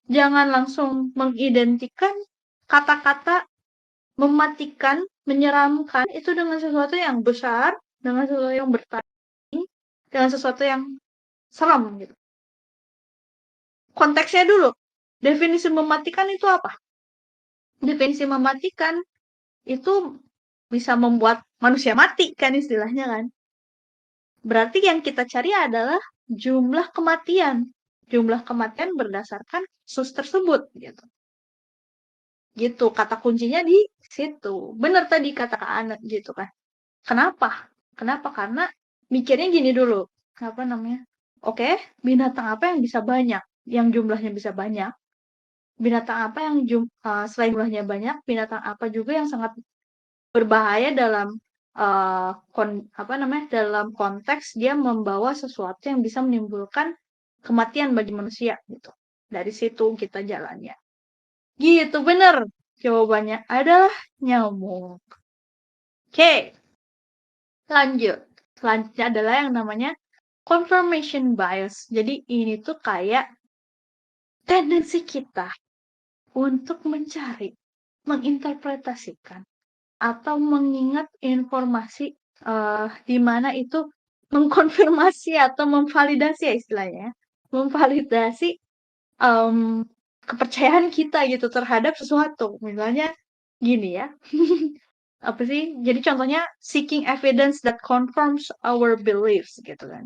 jangan langsung mengidentikan kata-kata mematikan, menyeramkan itu dengan sesuatu yang besar, dengan sesuatu yang bertaring, dengan sesuatu yang serem gitu. Konteksnya dulu. Definisi mematikan itu apa? Definisi mematikan itu bisa membuat manusia mati kan istilahnya kan. Berarti yang kita cari adalah jumlah kematian. Jumlah kematian berdasarkan sus tersebut gitu. Gitu, kata kuncinya di situ. Benar tadi kata Kak Ana gitu kan. Kenapa? Karena mikirnya gini dulu. Oke, binatang apa yang bisa banyak? Yang jumlahnya bisa banyak. Binatang apa yang selain jumlahnya banyak, binatang apa juga yang sangat berbahaya dalam dalam konteks dia membawa sesuatu yang bisa menimbulkan kematian bagi manusia gitu. Dari situ kita jalannya. Gitu, bener. Jawabannya adalah nyamuk. Oke, lanjut. Selanjutnya adalah yang namanya confirmation bias. Jadi ini tuh kayak tendensi kita untuk mencari, menginterpretasikan, atau mengingat informasi di mana itu mengkonfirmasi atau memvalidasi ya istilahnya, memvalidasi kepercayaan kita gitu terhadap sesuatu. Misalnya gini ya, apa sih? Jadi contohnya seeking evidence that confirms our beliefs gitu kan.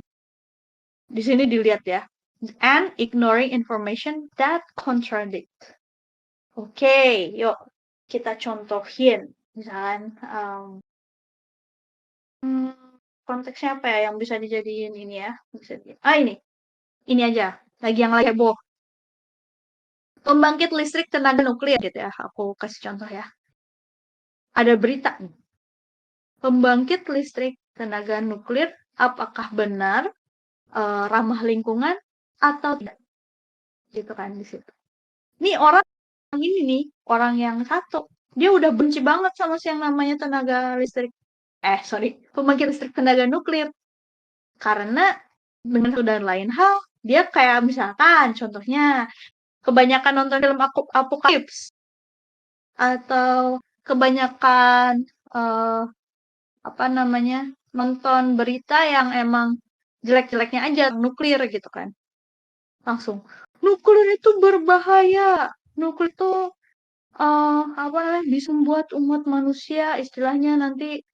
Di sini dilihat ya, and ignoring information that contradict. Oke, yuk kita contohin. Misalkan konteksnya apa ya yang bisa dijadiin ini ya? Ini aja. Yang lagi heboh. Pembangkit listrik tenaga nuklir gitu ya. Aku kasih contoh ya. Ada berita nih. Pembangkit listrik tenaga nuklir apakah benar ramah lingkungan atau tidak? Gitu kan di situ. Nih orang ini nih, orang yang satu, dia udah benci banget sama si yang namanya pembangkit listrik tenaga nuklir. Karena dengan satu dan lain hal, dia kayak misalkan contohnya kebanyakan nonton film apokalips atau kebanyakan nonton berita yang emang jelek-jeleknya aja nuklir gitu kan. Langsung nuklir itu berbahaya. Nuklir itu bisa membuat umat manusia istilahnya nanti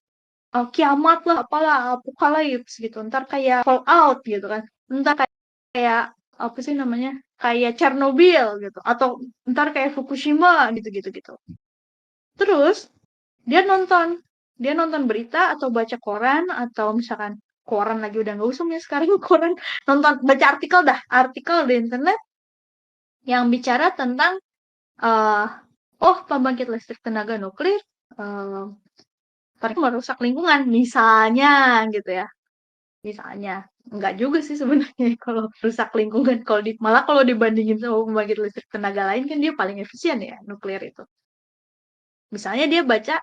kiamat lah apalah apokalips gitu. Ntar kayak Fallout gitu kan. Ntar kayak apa sih namanya? Kayak Chernobyl gitu atau ntar kayak Fukushima gitu. Terus dia nonton berita atau baca koran atau misalkan koran lagi udah nggak usum ya sekarang koran baca artikel di internet yang bicara tentang pembangkit listrik tenaga nuklir merusak lingkungan misalnya gitu ya. Misalnya enggak juga sih sebenarnya kalau rusak lingkungan malah kalau dibandingin sama pembangkit listrik tenaga lain kan dia paling efisien ya nuklir itu. Misalnya dia baca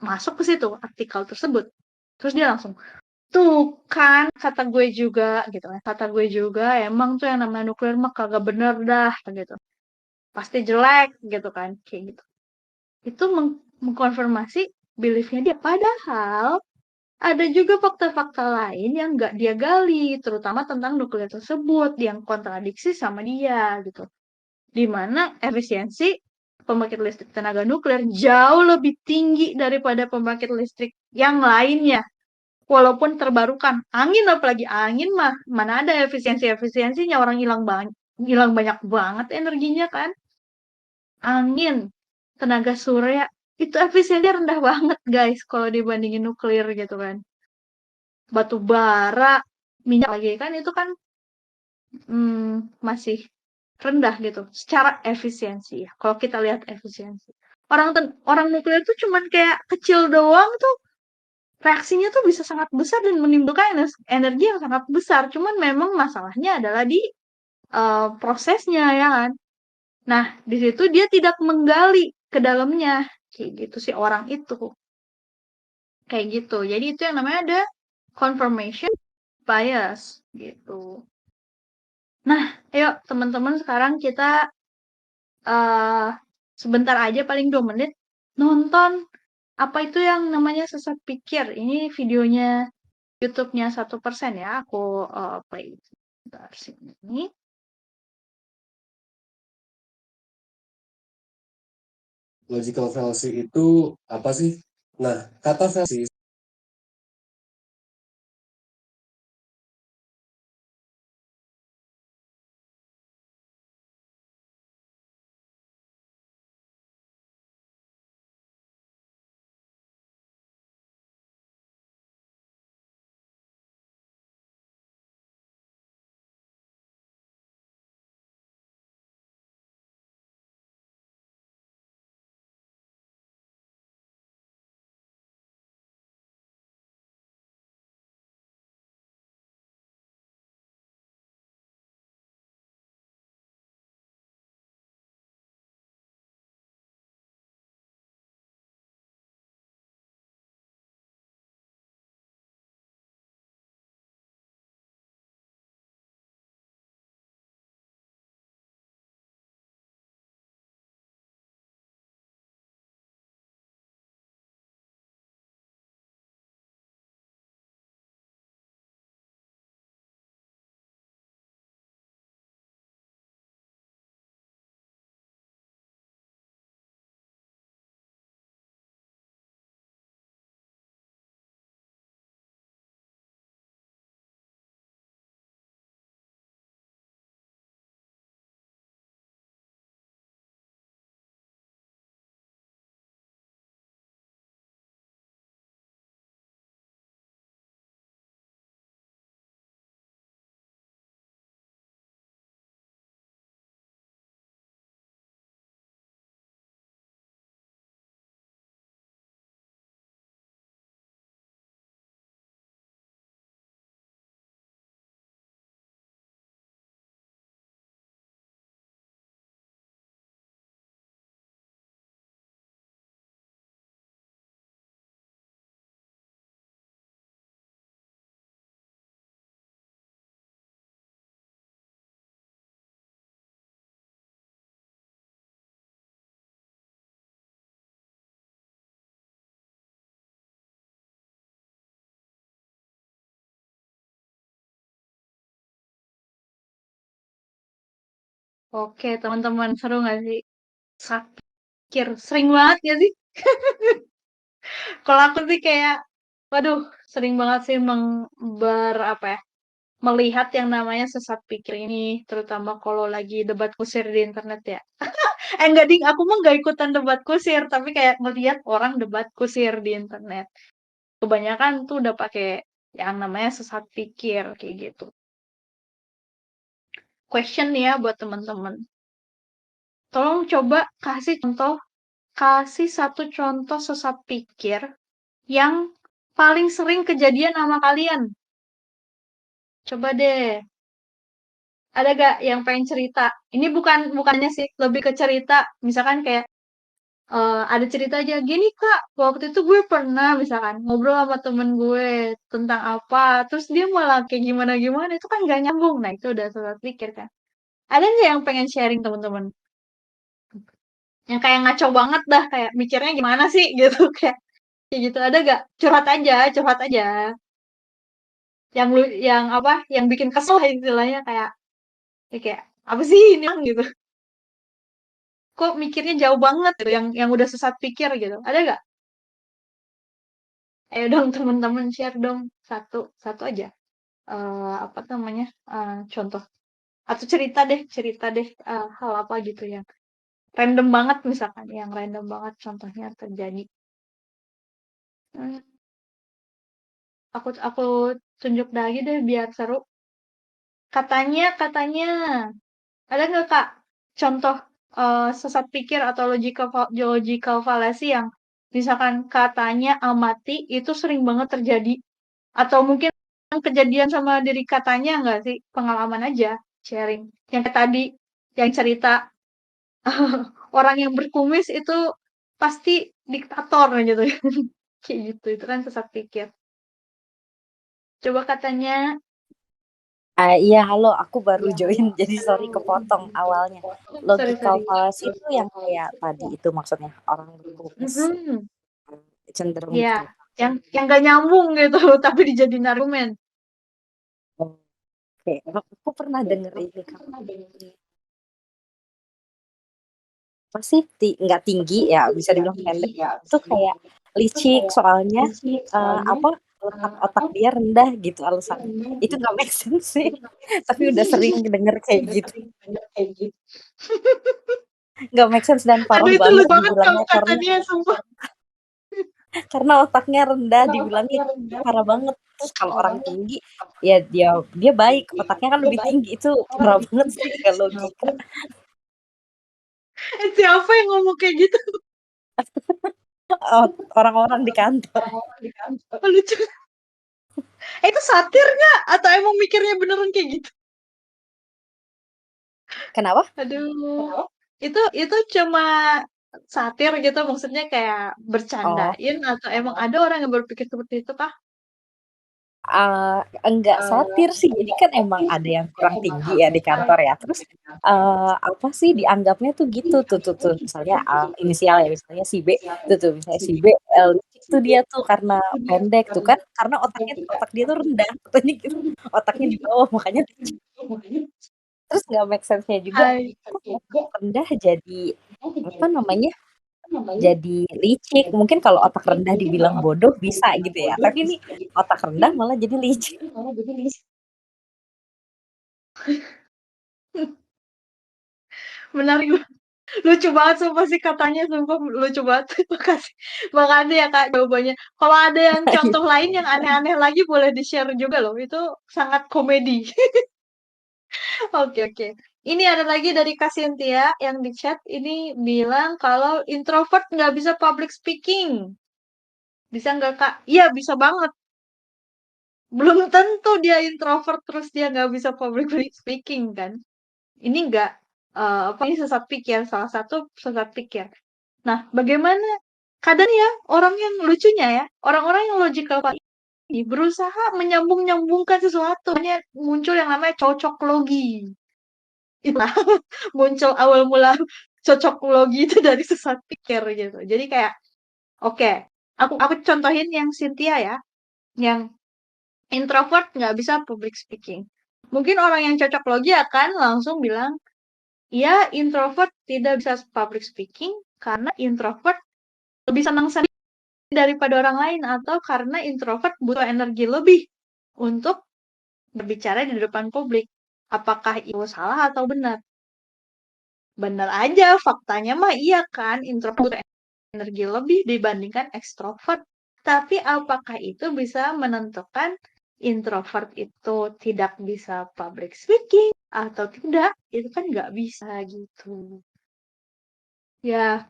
masuk ke situ artikel tersebut. Terus dia langsung tuh kan kata gue juga gitu kan. Kata gue juga emang tuh yang namanya nuklir mah kagak bener dah gitu. Pasti jelek gitu kan kayak gitu. Itu mengkonfirmasi beliefnya dia padahal ada juga fakta-fakta lain yang nggak dia gali, terutama tentang nuklir tersebut yang kontradiksi sama dia gitu. Di mana efisiensi pembangkit listrik tenaga nuklir jauh lebih tinggi daripada pembangkit listrik yang lainnya. Walaupun terbarukan, apalagi angin mah mana ada efisiensinya orang hilang banyak banget energinya kan. Angin, tenaga surya itu efisiennya rendah banget guys kalau dibandingin nuklir gitu kan. Batu bara, minyak lagi kan itu kan masih rendah gitu secara efisiensi ya. Kalau kita lihat efisiensi. Orang nuklir tuh cuman kayak kecil doang tuh reaksinya tuh bisa sangat besar dan menimbulkan energi yang sangat besar. Cuman memang masalahnya adalah di prosesnya ya kan. Nah, di situ dia tidak menggali ke dalamnya. Kayak gitu sih orang itu. Kayak gitu. Jadi itu yang namanya ada confirmation bias gitu. Nah, ayo teman-teman sekarang kita sebentar aja paling 2 menit nonton apa itu yang namanya sesat pikir. Ini videonya YouTube-nya 1% ya. Aku play sebentar sini. Logical fallacy itu apa sih? Nah, kata fallacy Oke, teman-teman, seru nggak sih? Sesat pikir, sering banget ya sih? Kalau aku sih kayak, waduh, sering banget sih apa ya, melihat yang namanya sesat pikir ini, terutama kalau lagi debat kusir di internet ya. Enggak ding, aku mah nggak ikutan debat kusir, tapi kayak ngelihat orang debat kusir di internet. Kebanyakan tuh udah pakai yang namanya sesat pikir kayak gitu. Question nih ya buat teman-teman. Tolong coba kasih satu contoh sesat pikir yang paling sering kejadian sama kalian. Coba deh. Ada gak yang pengen cerita? Ini bukannya sih, lebih ke cerita. Misalkan kayak ada cerita aja, gini Kak, waktu itu gue pernah misalkan ngobrol sama temen gue tentang apa, terus dia malah kayak gimana-gimana, itu kan gak nyambung. Nah, itu udah sesat pikir kan. Ada nggak yang pengen sharing teman-teman? Yang kayak ngaco banget dah, kayak mikirnya gimana sih gitu, kayak gitu. Ada gak? Curhat aja. Yang apa? Yang bikin kesel istilahnya kayak apa sih ini gitu. Kok mikirnya jauh banget gitu, yang udah sesat pikir gitu. Ada gak? Ayo dong teman-teman share dong satu aja. Apa namanya? Contoh atau cerita deh hal apa gitu yang random banget misalkan, yang random banget contohnya terjadi. Hmm, aku tunjuk lagi deh biar seru. Katanya ada nggak Kak contoh sesat pikir atau logical fallacy yang misalkan katanya amati itu sering banget terjadi, atau mungkin kejadian sama diri katanya nggak sih, pengalaman aja sharing yang kayak tadi yang cerita orang yang berkumis itu pasti diktator gitu. Kayak gitu, itu kan sesat pikir. Coba katanya. Iya, halo, aku baru Iya, join, jadi sorry kepotong awalnya. Logical sorry. fallacy itu yang kayak tadi itu maksudnya orang berkumis Mm-mm. cenderung Iya, gitu. yang gak nyambung gitu, tapi dijadiin argumen. Oke, aku pernah denger ini kan. Apa sih nggak tinggi ya, bisa dibilang pendek. Itu kayak licik soalnya apa letak otak dia rendah gitu alasannya. Itu nggak make sense sih, tapi udah sering denger kayak gitu. Nggak make sense dan parah Aduh, itu banget lucu banget kalau dibilangnya kata dia, sumpah. karena otaknya rendah dibilangnya parah banget. Terus kalau orang tinggi ya dia baik, otaknya kan lebih tinggi, itu parah banget sih nggak logika. Siapa yang ngomong kayak gitu? Orang-orang di kantor. Lucu. Itu satir nggak? Atau emang mikirnya beneran kayak gitu? Kenapa? Aduh. Itu cuma satir gitu, maksudnya kayak bercandain, atau emang ada orang yang berpikir seperti itu kah? Enggak satir sih, jadi kan emang ada yang kurang tinggi ya di kantor ya, terus apa sih dianggapnya tuh gitu tuh misalnya inisial ya, misalnya si B tuh misalnya si B licik tuh dia tuh karena pendek tuh kan, karena otak dia tuh rendah katanya gitu, otaknya di bawah makanya licik. Terus nggak make sense-nya juga, kok otak rendah jadi apa namanya, jadi licik. Mungkin kalau otak rendah dibilang bodoh bisa gitu ya, tapi ini otak rendah malah jadi licik. Menarik. Lucu banget sumpah sih katanya, sumpah lucu banget. Makasih ya Kak jawabannya. Kalau ada yang contoh lain yang aneh-aneh lagi boleh di-share juga loh. Itu sangat komedi. Oke. Ini ada lagi dari Kak Cynthia yang di chat ini bilang kalau introvert nggak bisa public speaking. Bisa nggak Kak? Iya bisa banget. Belum tentu dia introvert terus dia nggak bisa public speaking kan. Ini nggak, ini sesat pikir, salah satu sesat pikir. Nah, bagaimana kadang ya orang yang lucunya ya, orang-orang yang logical ini berusaha menyambung-nyambungkan sesuatu, hanya muncul yang namanya cocok logi. Nah, muncul awal mula cocok logi itu dari sesat pikir gitu. Jadi kayak, oke, aku contohin yang Cynthia ya, yang introvert nggak bisa public speaking. Mungkin orang yang cocok logi akan langsung bilang, ya introvert tidak bisa public speaking karena introvert lebih senang sendiri daripada orang lain, atau karena introvert butuh energi lebih untuk berbicara di depan publik. Apakah itu salah atau benar? Benar aja, faktanya mah iya kan, introvert butuh energi lebih dibandingkan ekstrovert. Tapi apakah itu bisa menentukan introvert itu tidak bisa public speaking atau tidak? Itu kan nggak bisa gitu. Ya,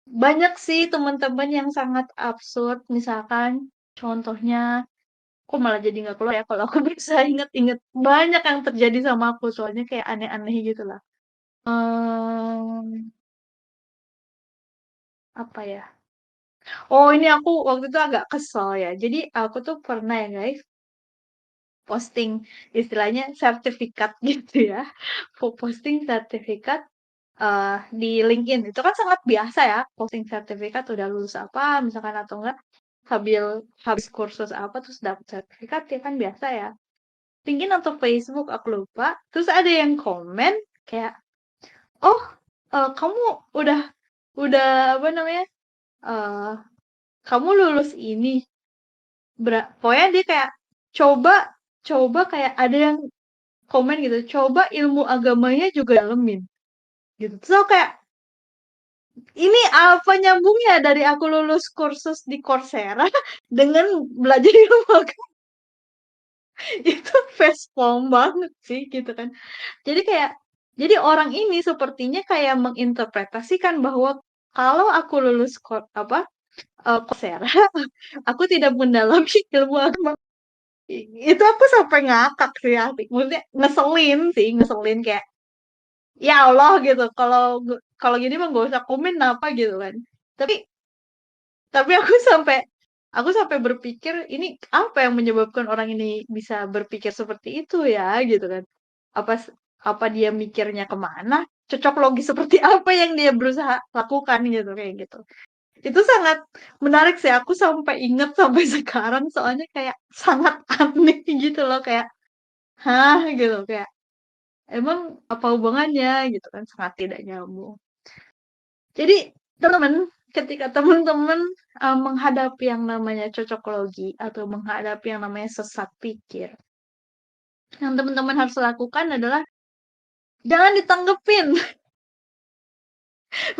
banyak sih teman-teman yang sangat absurd. Misalkan contohnya, kok malah jadi nggak keluar ya kalau aku bisa inget-inget. Banyak yang terjadi sama aku, soalnya kayak aneh-aneh gitu lah. Apa ya? Oh, ini aku waktu itu agak kesel ya. Jadi aku tuh pernah ya guys, posting istilahnya sertifikat gitu ya. Posting sertifikat di LinkedIn. Itu kan sangat biasa ya, posting sertifikat udah lulus apa, misalkan atau enggak habis kursus apa terus dapat sertifikat ya kan biasa ya. LinkedIn atau Facebook aku lupa. Terus ada yang komen kayak, "Oh, kamu udah apa namanya? eh kamu lulus ini." Pokoknya dia kayak coba coba kayak ada yang komen gitu, "Coba ilmu agamanya juga dalemin." Gitu. Terus aku kayak, ini apa nyambungnya dari aku lulus kursus di Coursera dengan belajar ilmu agama? Itu facepalm banget sih gitu kan. Jadi kayak, jadi orang ini sepertinya kayak menginterpretasikan bahwa kalau aku lulus Coursera, aku tidak mendalami ilmu agama. Itu aku sampai ngakak sih, maksudnya ngeselin kayak, ya Allah gitu, kalau gini mah gak usah komen apa gitu kan. Tapi tapi aku sampai berpikir, ini apa yang menyebabkan orang ini bisa berpikir seperti itu ya gitu kan. Apa apa dia mikirnya kemana? Cocok logis seperti apa yang dia berusaha lakukan gitu, kayak gitu. Itu sangat menarik sih, aku sampai inget sampai sekarang, soalnya kayak sangat aneh gitu loh, kayak hah gitu, kayak emang apa hubungannya gitu kan, sangat tidak nyambung. Jadi teman-teman, ketika teman-teman menghadapi yang namanya cocokologi atau menghadapi yang namanya sesat pikir, yang teman-teman harus lakukan adalah jangan ditanggepin.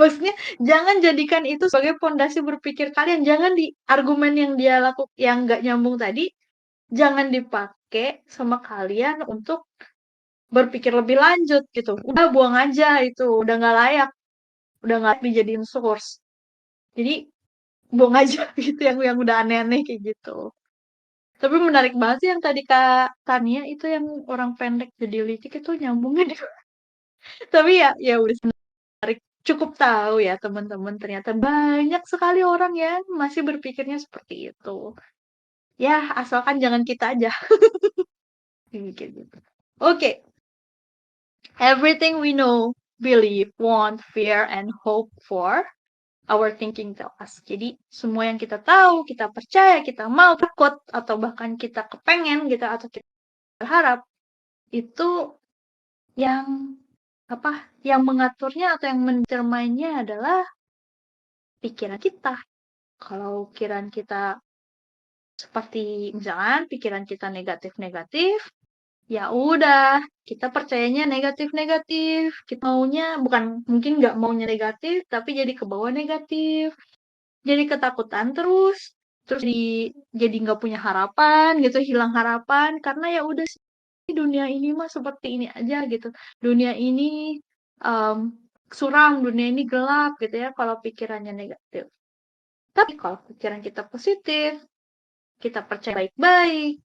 Maksudnya jangan jadikan itu sebagai pondasi berpikir kalian. Jangan di argumen yang dia yang nggak nyambung tadi, jangan dipakai sama kalian untuk berpikir lebih lanjut gitu. Udah buang aja itu, udah nggak layak, dijadiin source. Jadi buang aja gitu yang udah aneh-aneh kayak gitu. Tapi menarik banget sih yang tadi Kak Tania itu, yang orang pendek jadi licik itu nyambungnya juga. Tapi ya udah menarik. Cukup tahu ya teman-teman, ternyata banyak sekali orang yang masih berpikirnya seperti itu. Ya, asalkan jangan kita aja. Kayak gitu. Oke. Everything we know, believe, want, fear, and hope for, our thinking tell us. Jadi semua yang kita tahu, kita percaya, kita mau, takut, atau bahkan kita kepengen gitu, atau kita berharap, itu yang yang mengaturnya atau yang mendeterminenya adalah pikiran kita. Kalau pikiran kita seperti misalkan pikiran kita negatif-negatif, ya udah kita percayanya negatif-negatif. Kita maunya mungkin nggak maunya negatif, tapi jadi kebawa negatif. Jadi ketakutan terus jadi nggak punya harapan gitu, hilang harapan karena ya udah sih, dunia ini mah seperti ini aja gitu. Dunia ini suram, dunia ini gelap gitu ya kalau pikirannya negatif. Tapi kalau pikiran kita positif, kita percaya baik-baik,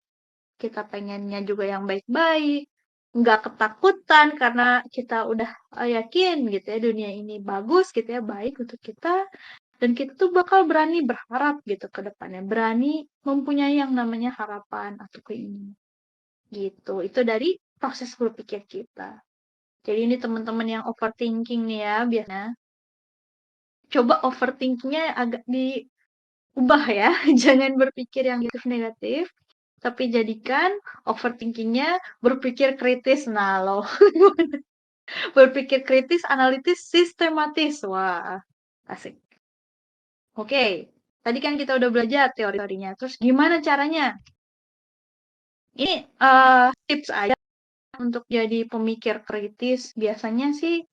kita pengennya juga yang baik-baik, nggak ketakutan karena kita udah yakin gitu ya dunia ini bagus gitu ya, baik untuk kita, dan kita tuh bakal berani berharap gitu ke depannya, berani mempunyai yang namanya harapan atau keinginan gitu. Itu dari proses berpikir kita. Jadi ini teman-teman yang overthinking nih ya, biasanya coba overthinkingnya agak diubah ya. Jangan berpikir yang negatif, tapi jadikan overthinkingnya berpikir kritis. Nah loh, Berpikir kritis, analitis, sistematis. Wah, asik. Oke, tadi kan kita udah belajar teori-teorinya. Terus gimana caranya? Ini tips aja untuk jadi pemikir kritis. Biasanya sih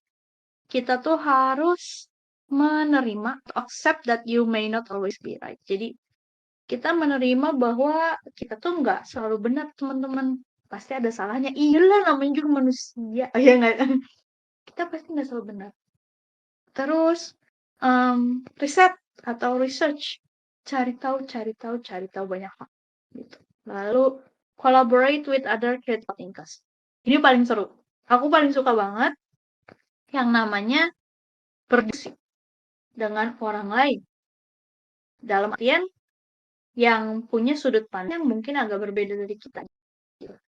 kita tuh harus menerima, accept that you may not always be right. Jadi kita menerima bahwa kita tuh nggak selalu benar, teman-teman. Pasti ada salahnya. Iyalah, namanya juga manusia. Ya nggak? Kita pasti nggak selalu benar. Terus riset atau research, cari tahu banyak hal. Gitu. Lalu collaborate with other critical thinkers. Ini paling seru. Aku paling suka banget yang namanya berdiskusi dengan orang lain. Dalam artian yang punya sudut pandang mungkin agak berbeda dari kita.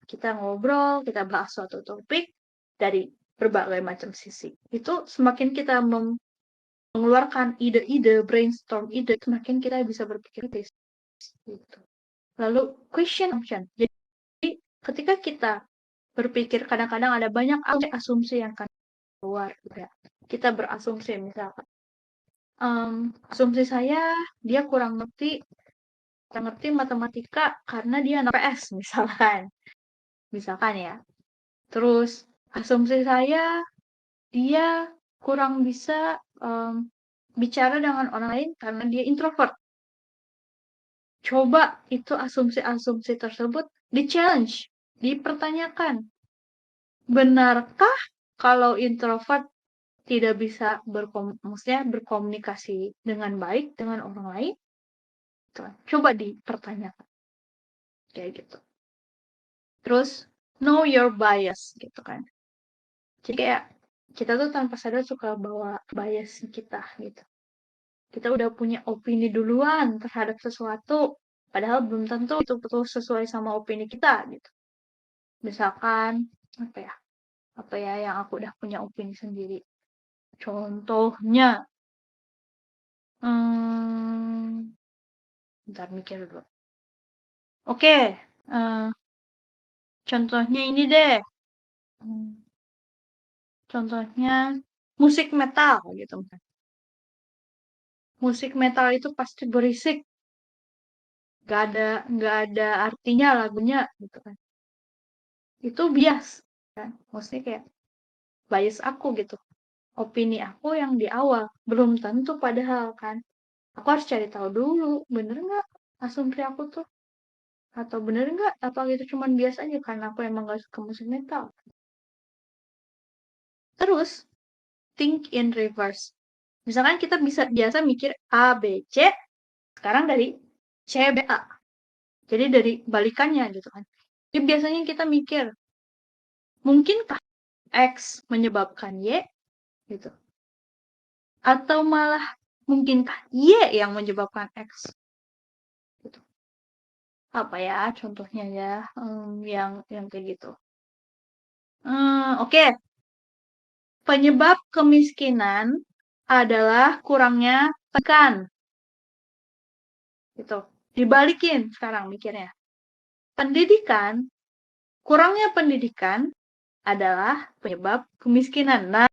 Kita ngobrol, kita bahas suatu topik dari berbagai macam sisi. Itu semakin kita mengeluarkan ide-ide, brainstorm ide, semakin kita bisa berpikir kritis. Gitu. Lalu question option. Jadi ketika kita berpikir, kadang-kadang ada banyak asumsi yang akan keluar. Kita berasumsi, misalkan asumsi saya dia kurang ngerti matematika karena dia anak PS misalkan ya. Terus asumsi saya dia kurang bisa bicara dengan orang lain karena dia introvert. Coba itu asumsi-asumsi tersebut di-challenge, dipertanyakan. Benarkah kalau introvert tidak bisa berkomunikasi dengan baik dengan orang lain? Coba dipertanyakan. Kayak gitu. Terus know your bias gitu kan. Jadi kayak kita tuh tanpa sadar suka bawa bias kita gitu. Kita udah punya opini duluan terhadap sesuatu, padahal belum tentu itu betul sesuai sama opini kita gitu. Misalkan apa ya yang aku udah punya opini sendiri. Contohnya, bentar mikir dulu. Oke, contohnya ini deh. Contohnya musik metal gitu. Musik metal itu pasti berisik. Gak ada artinya lagunya gitu kan. Itu bias kan. Maksudnya kayak bias aku gitu. Opini aku yang di awal. Belum tentu padahal kan. Aku harus cari tahu dulu. Bener nggak asumsi aku tuh? Atau bener nggak? Apa gitu cuman biasa aja karena aku emang gak suka musik metal. Terus, think in reverse. Misalkan kita biasa mikir A, B, C. Sekarang dari C, B, A. Jadi dari balikannya gitu kan. Jadi biasanya kita mikir, mungkinkah X menyebabkan Y? Gitu. Atau malah mungkinkah Y yang menyebabkan X? Gitu. Apa ya contohnya ya yang kayak gitu. Oke. Penyebab kemiskinan adalah kurangnya pendidikan. Gitu. Dibalikin sekarang mikirnya. Kurangnya pendidikan adalah penyebab kemiskinan. Nah,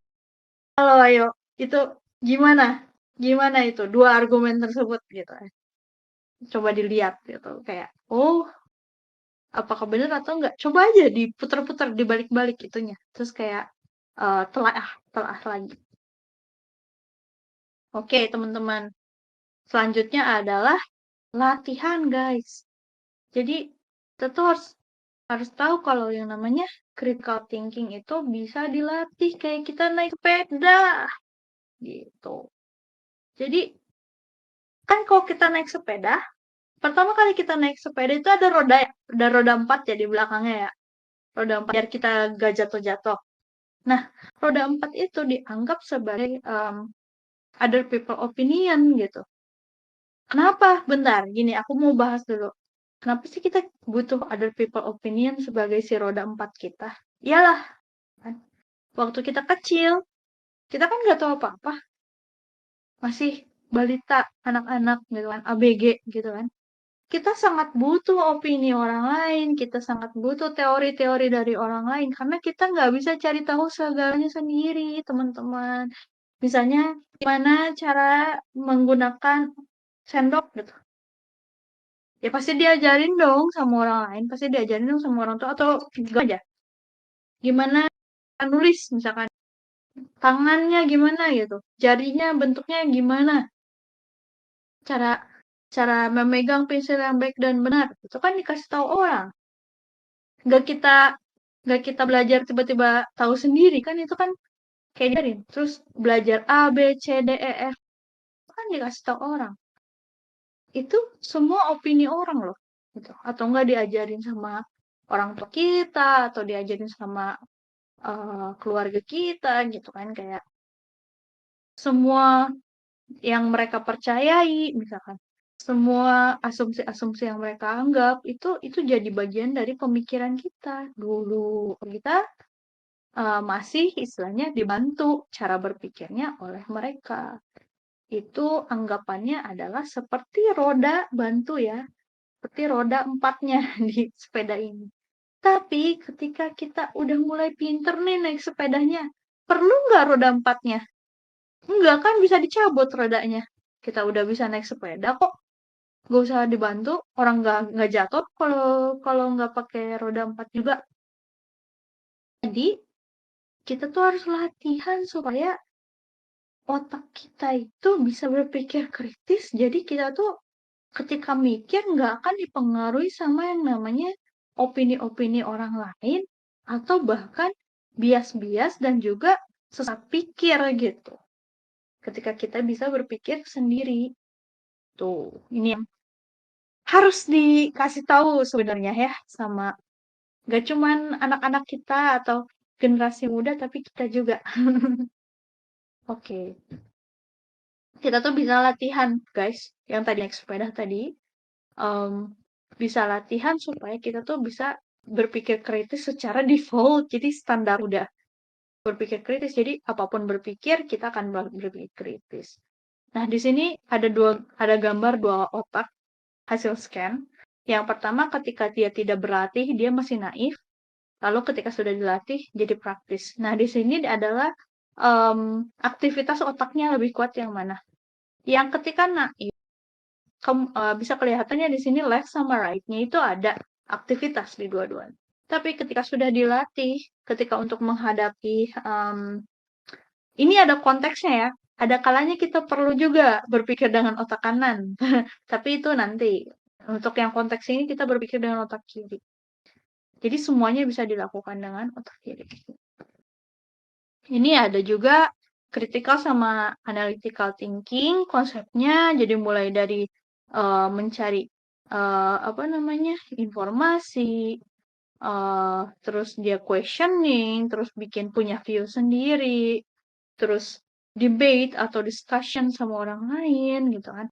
kalau ayo itu gimana? Gimana itu dua argumen tersebut gitu. Coba dilihat gitu kayak apakah benar atau enggak? Coba aja diputar-putar, dibalik-balik itunya. Terus kayak telah lagi. Oke, teman-teman. Selanjutnya adalah latihan, guys. Jadi, kita tuh harus tahu kalau yang namanya critical thinking itu bisa dilatih kayak kita naik sepeda. Gitu. Jadi, kan kalau kita naik sepeda, pertama kali kita naik sepeda itu ada roda 4 ya di belakangnya ya. Roda 4 biar kita gak jatuh-jatuh. Nah, roda 4 itu dianggap sebagai other people opinion gitu. Kenapa? Bentar, gini aku mau bahas dulu. Kenapa sih kita butuh other people opinion sebagai si roda 4 kita? Iyalah, kan? Waktu kita kecil, kita kan gak tahu apa-apa. Masih balita, anak-anak gitu kan, ABG gitu kan. kita sangat butuh opini orang lain, kita sangat butuh teori-teori dari orang lain, karena kita nggak bisa cari tahu segalanya sendiri, teman-teman. Misalnya, gimana cara menggunakan sendok gitu. Ya pasti diajarin dong sama orang lain, pasti diajarin dong sama orang tua, atau juga aja. Gimana nulis misalkan, tangannya gimana gitu, jarinya bentuknya gimana, cara cara memegang pensil yang baik dan benar, itu kan dikasih tahu orang. Nggak kita nggak kita belajar tiba-tiba tahu sendiri kan, itu kan kayak diajarin. Terus belajar A, B, C, D, E, F, itu kan dikasih tahu orang. Itu semua opini orang loh, gitu. Atau enggak diajarin sama orang tua kita, atau diajarin sama keluarga kita gitu kan, kayak semua yang mereka percayai, misalkan semua asumsi-asumsi yang mereka anggap itu jadi bagian dari pemikiran kita dulu. Kita masih istilahnya dibantu cara berpikirnya oleh mereka. Itu anggapannya adalah seperti roda bantu ya, seperti roda 4-nya di sepeda ini. Tapi ketika kita udah mulai pinter nih naik sepedanya, perlu nggak roda 4-nya? Enggak kan, bisa dicabut rodanya. Kita udah bisa naik sepeda kok. Nggak usah dibantu, orang nggak jatuh kalau nggak pakai roda 4 juga. Jadi kita tuh harus latihan supaya otak kita itu bisa berpikir kritis. Jadi kita tuh ketika mikir nggak akan dipengaruhi sama yang namanya opini-opini orang lain, atau bahkan bias-bias dan juga sesat pikir gitu. Ketika kita bisa berpikir sendiri. Tuh, ini yang harus dikasih tahu sebenarnya ya, sama gak cuman anak-anak kita atau generasi muda, tapi kita juga. Oke. Kita tuh bisa latihan, guys. Yang tadi naik sepeda tadi, bisa latihan supaya kita tuh bisa berpikir kritis secara default. Jadi standar udah berpikir kritis. Jadi apapun berpikir, kita akan berpikir kritis. Nah, di sini ada gambar dua otak hasil scan. Yang pertama, ketika dia tidak berlatih, dia masih naif. Lalu ketika sudah dilatih, jadi praktis. Nah, di sini adalah aktivitas otaknya lebih kuat yang mana. Yang ketika naif, bisa kelihatannya di sini left sama right-nya itu ada aktivitas di dua-duanya. Tapi ketika sudah dilatih, ketika untuk menghadapi, ini ada konteksnya ya, ada kalanya kita perlu juga berpikir dengan otak kanan. Tapi itu nanti. Untuk yang konteks ini kita berpikir dengan otak kiri. Jadi semuanya bisa dilakukan dengan otak kiri. Ini ada juga critical sama analytical thinking konsepnya. Jadi mulai dari mencari informasi, terus dia questioning, terus bikin punya view sendiri, terus debate atau discussion sama orang lain gitu kan.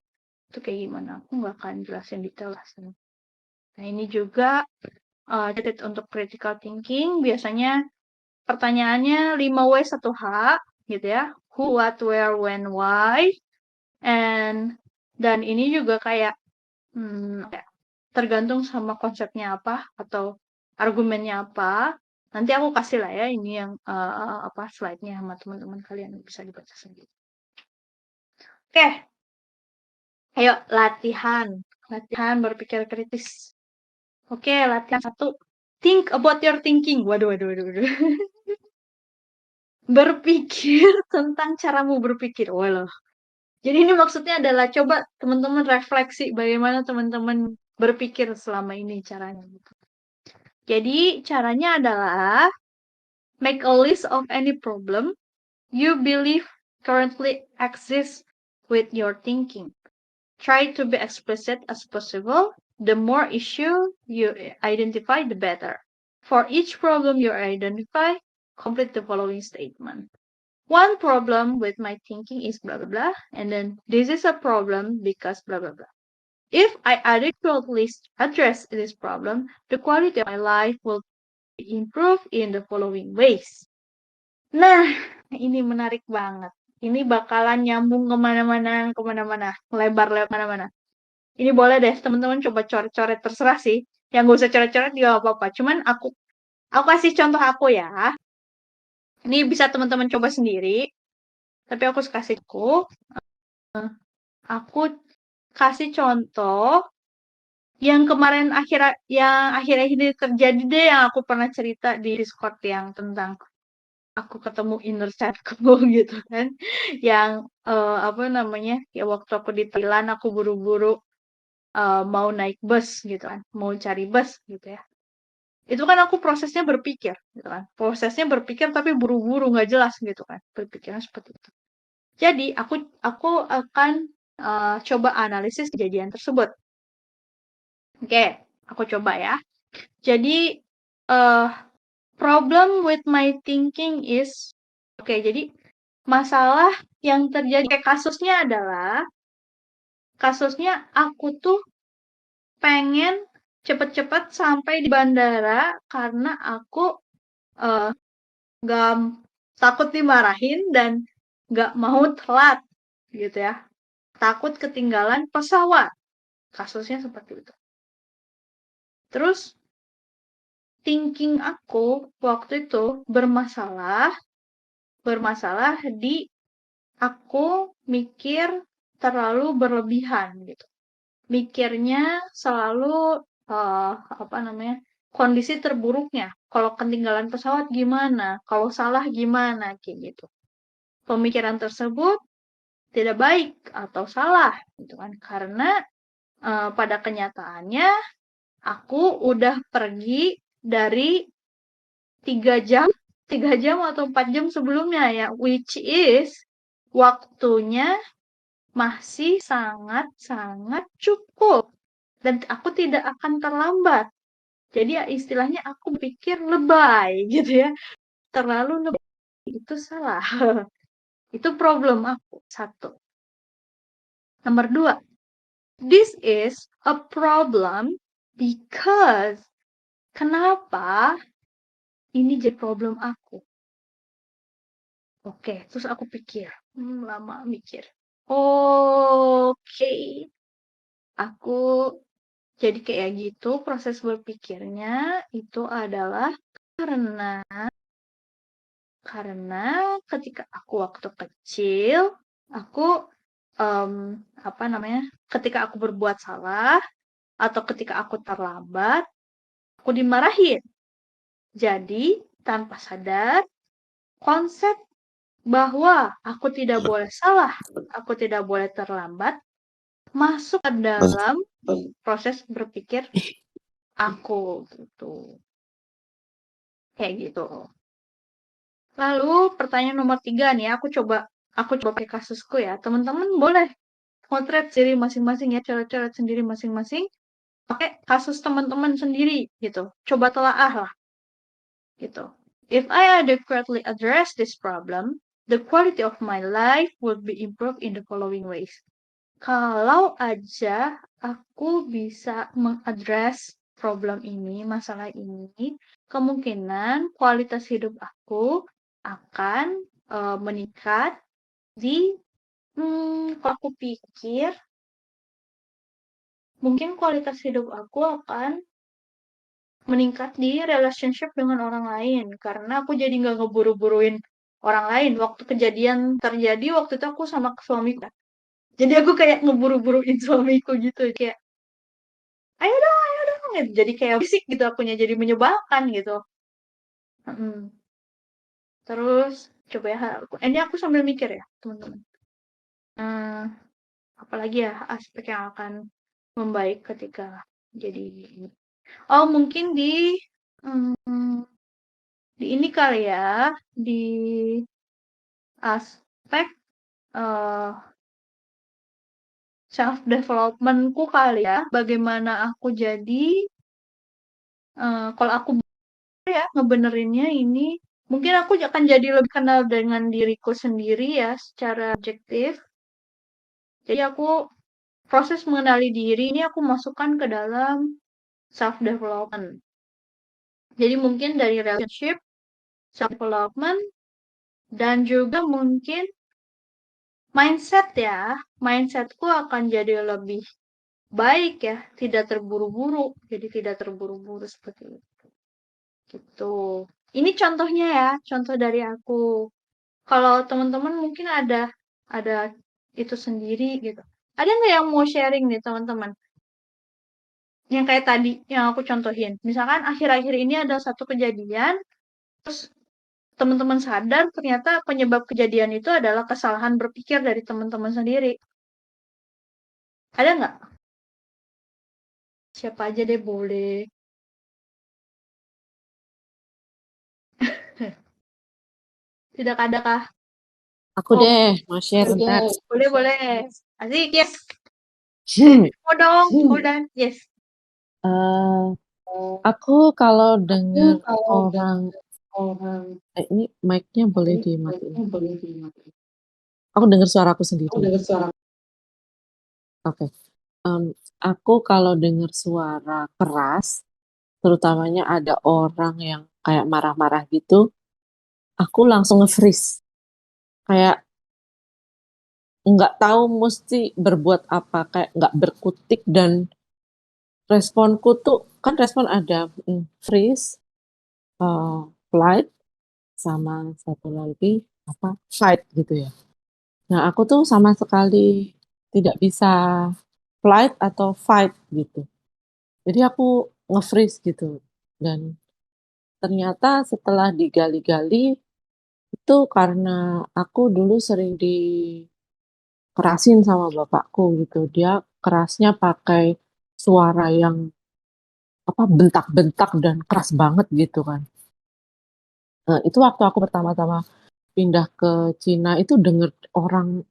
Itu kayak gimana? Aku nggak akan jelasin detail lah. Nah, ini juga catat untuk critical thinking. Biasanya pertanyaannya 5W 1H gitu ya. Who, what, where, when, why. Dan ini juga kayak tergantung sama konsepnya apa atau argumennya apa. Nanti aku kasih lah ya ini yang slide-nya sama teman-teman kalian bisa dibaca sendiri. Oke. Ayo latihan berpikir kritis. Oke, latihan 1. Think about your thinking. Waduh. Berpikir tentang caramu berpikir. Walah. Jadi ini maksudnya adalah coba teman-teman refleksi bagaimana teman-teman berpikir selama ini caranya. Jadi caranya adalah make a list of any problem you believe currently exists with your thinking. Try to be explicit as possible. The more issue you identify, the better. For each problem you identify, complete the following statement. One problem with my thinking is blah, blah, blah. And then this is a problem because blah, blah, blah. If I adequately address this problem, the quality of my life will improve in the following ways. Nah, ini menarik banget. Ini bakalan nyambung kemana-mana, lebar-lebar kemana-mana. Ini boleh deh teman-teman coba coret-coret, terserah sih. Yang nggak usah coret-coret juga nggak apa-apa. Cuman aku kasih contoh aku ya. Ini bisa teman-teman coba sendiri. Tapi aku kasihku, aku kasih contoh yang kemarin akhir-akhir ini terjadi deh, yang aku pernah cerita di Discord yang tentang aku ketemu inner child-ku gitu kan. Yang apa namanya? Ya waktu aku di Thailand aku buru-buru mau naik bus gitu kan, mau cari bus gitu ya. Itu kan aku prosesnya berpikir gitu kan. Prosesnya berpikir tapi buru-buru nggak jelas gitu kan. Berpikirnya seperti itu. Jadi aku akan coba analisis kejadian tersebut. Oke, aku coba ya. Jadi problem with my thinking is jadi masalah yang terjadi kasusnya adalah aku tuh pengen cepet-cepet sampai di bandara karena aku nggak takut dimarahin dan nggak mau telat gitu ya. Takut ketinggalan pesawat. Kasusnya seperti itu. Terus thinking aku waktu itu bermasalah di aku mikir terlalu berlebihan gitu. Mikirnya selalu kondisi terburuknya. Kalau ketinggalan pesawat gimana? Kalau salah gimana? Kayak gitu. Pemikiran tersebut tidak baik atau salah gitu kan. Karena pada kenyataannya aku udah pergi dari 3 jam atau 4 jam sebelumnya ya, which is waktunya masih sangat-sangat cukup dan aku tidak akan terlambat. Jadi ya istilahnya aku pikir lebay gitu ya. Terlalu lebay itu salah. Itu problem aku. 1. Nomor 2. This is a problem because kenapa ini jadi problem aku? Oke, terus aku pikir. Lama mikir. Oke. Aku jadi kayak gitu, proses berpikirnya itu adalah karena ketika aku waktu kecil, aku ketika aku berbuat salah atau ketika aku terlambat, aku dimarahin. Jadi, tanpa sadar, konsep bahwa aku tidak boleh salah, aku tidak boleh terlambat, masuk ke dalam proses berpikir aku gitu. Kayak gitu. Lalu pertanyaan nomor 3 nih, aku coba pakai kasusku ya. Teman-teman boleh potret sendiri masing-masing ya, coret-coret sendiri masing-masing. Pakai kasus teman-teman sendiri gitu. Coba telaah lah. Gitu. If I adequately address this problem, the quality of my life would be improved in the following ways. Kalau aja aku bisa mengadres problem ini, masalah ini, kemungkinan kualitas hidup aku akan meningkat di kalau aku pikir mungkin kualitas hidup aku akan meningkat di relationship dengan orang lain karena aku jadi nggak ngeburu-buruin orang lain. Waktu kejadian terjadi waktu itu aku sama suamiku. Jadi aku kayak ngeburu-buruin suamiku gitu kayak ayo dong gitu. Jadi kayak fisik gitu akunya jadi menyebalkan gitu. Terus coba ya ini aku sambil mikir ya teman-teman. Apalagi ya aspek yang akan membaik ketika jadi mungkin di ini kali ya, di aspek self development-ku kali ya, bagaimana aku jadi kalau aku ya ngebenerinnya ini mungkin aku akan jadi lebih kenal dengan diriku sendiri ya secara objektif. Jadi aku proses mengenali diri ini aku masukkan ke dalam self development. Jadi mungkin dari relationship, self development, dan juga mungkin mindset ya. Mindsetku akan jadi lebih baik ya, tidak terburu-buru. Jadi tidak terburu-buru seperti itu. Gitu. Ini contohnya ya, contoh dari aku. Kalau teman-teman mungkin ada itu sendiri gitu. Ada nggak yang mau sharing nih teman-teman? Yang kayak tadi yang aku contohin. Misalkan akhir-akhir ini ada satu kejadian, terus teman-teman sadar ternyata penyebab kejadian itu adalah kesalahan berpikir dari teman-teman sendiri. Ada nggak? Siapa aja deh boleh. Tidak ada kah? Aku deh mau share bentar. Boleh, boleh. Asik, yes. Hmm. Mau dong, udah, yes. Aku kalau dengar orang ini mic-nya boleh dimatiin. Aku dengar suaraku sendiri. Oke. Aku kalau dengar suara keras, terutamanya ada orang yang kayak marah-marah gitu, aku langsung nge-freeze. Kayak nggak tahu mesti berbuat apa, kayak nggak berkutik, dan responku tuh kan respon ada freeze, flight, sama satu lagi apa fight gitu ya. Nah aku tuh sama sekali tidak bisa flight atau fight gitu. Jadi aku nge-freeze gitu. Dan ternyata setelah digali-gali itu karena aku dulu sering dikerasin sama bapakku gitu. Dia kerasnya pakai suara yang apa bentak-bentak dan keras banget gitu kan. Nah, itu waktu aku pertama-tama pindah ke Cina itu denger orang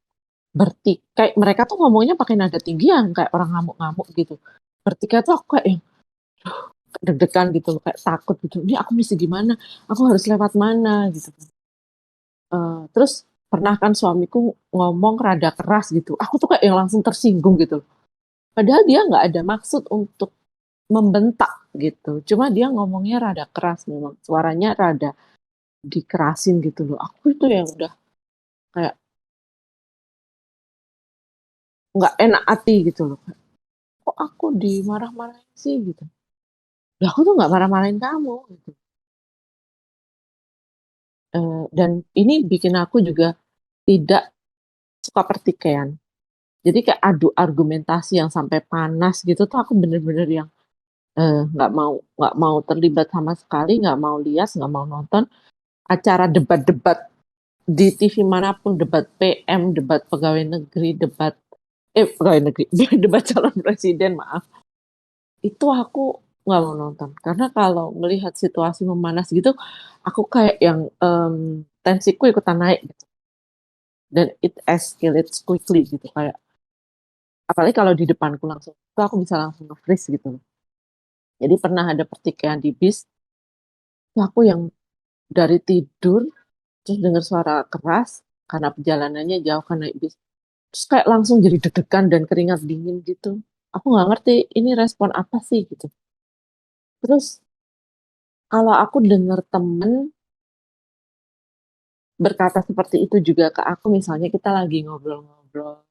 bertikai, mereka tuh ngomongnya pakai nada tinggi yang kayak orang ngamuk-ngamuk gitu. Bertikai tuh aku kayak yang deg-degan gitu, kayak takut gitu. Ini aku mesti gimana? Aku harus lewat mana gitu. Terus pernah kan suamiku ngomong rada keras gitu. Aku tuh kayak yang langsung tersinggung gitu. Padahal dia nggak ada maksud untuk membentak gitu. Cuma dia ngomongnya rada keras memang. Suaranya rada dikerasin gitu loh. Aku itu yang udah kayak nggak enak hati gitu loh. Kok aku dimarah-marahin sih gitu. Ya aku tuh nggak marah-marahin kamu gitu. Dan ini bikin aku juga tidak suka pertikaian. Jadi kayak adu argumentasi yang sampai panas gitu tuh aku bener-bener yang nggak mau terlibat sama sekali, nggak mau lihat, nggak mau nonton acara debat-debat di TV manapun, debat PM, debat pegawai negeri, pegawai negeri, debat calon presiden, maaf. Itu aku nggak mau nonton karena kalau melihat situasi memanas gitu, aku kayak yang tensiku ikutan naik gitu. Dan it escalates quickly gitu, kayak apalagi kalau di depanku langsung itu aku bisa langsung nge-freeze gitu. Jadi pernah ada pertikaian di bis, itu aku yang dari tidur terus dengar suara keras karena perjalanannya jauh kan naik bis. Terus kayak langsung jadi deg-degan dan keringat dingin gitu. Aku nggak ngerti ini respon apa sih gitu. Terus kalau aku dengar temen berkata seperti itu juga ke aku, misalnya kita lagi ngobrol-ngobrol,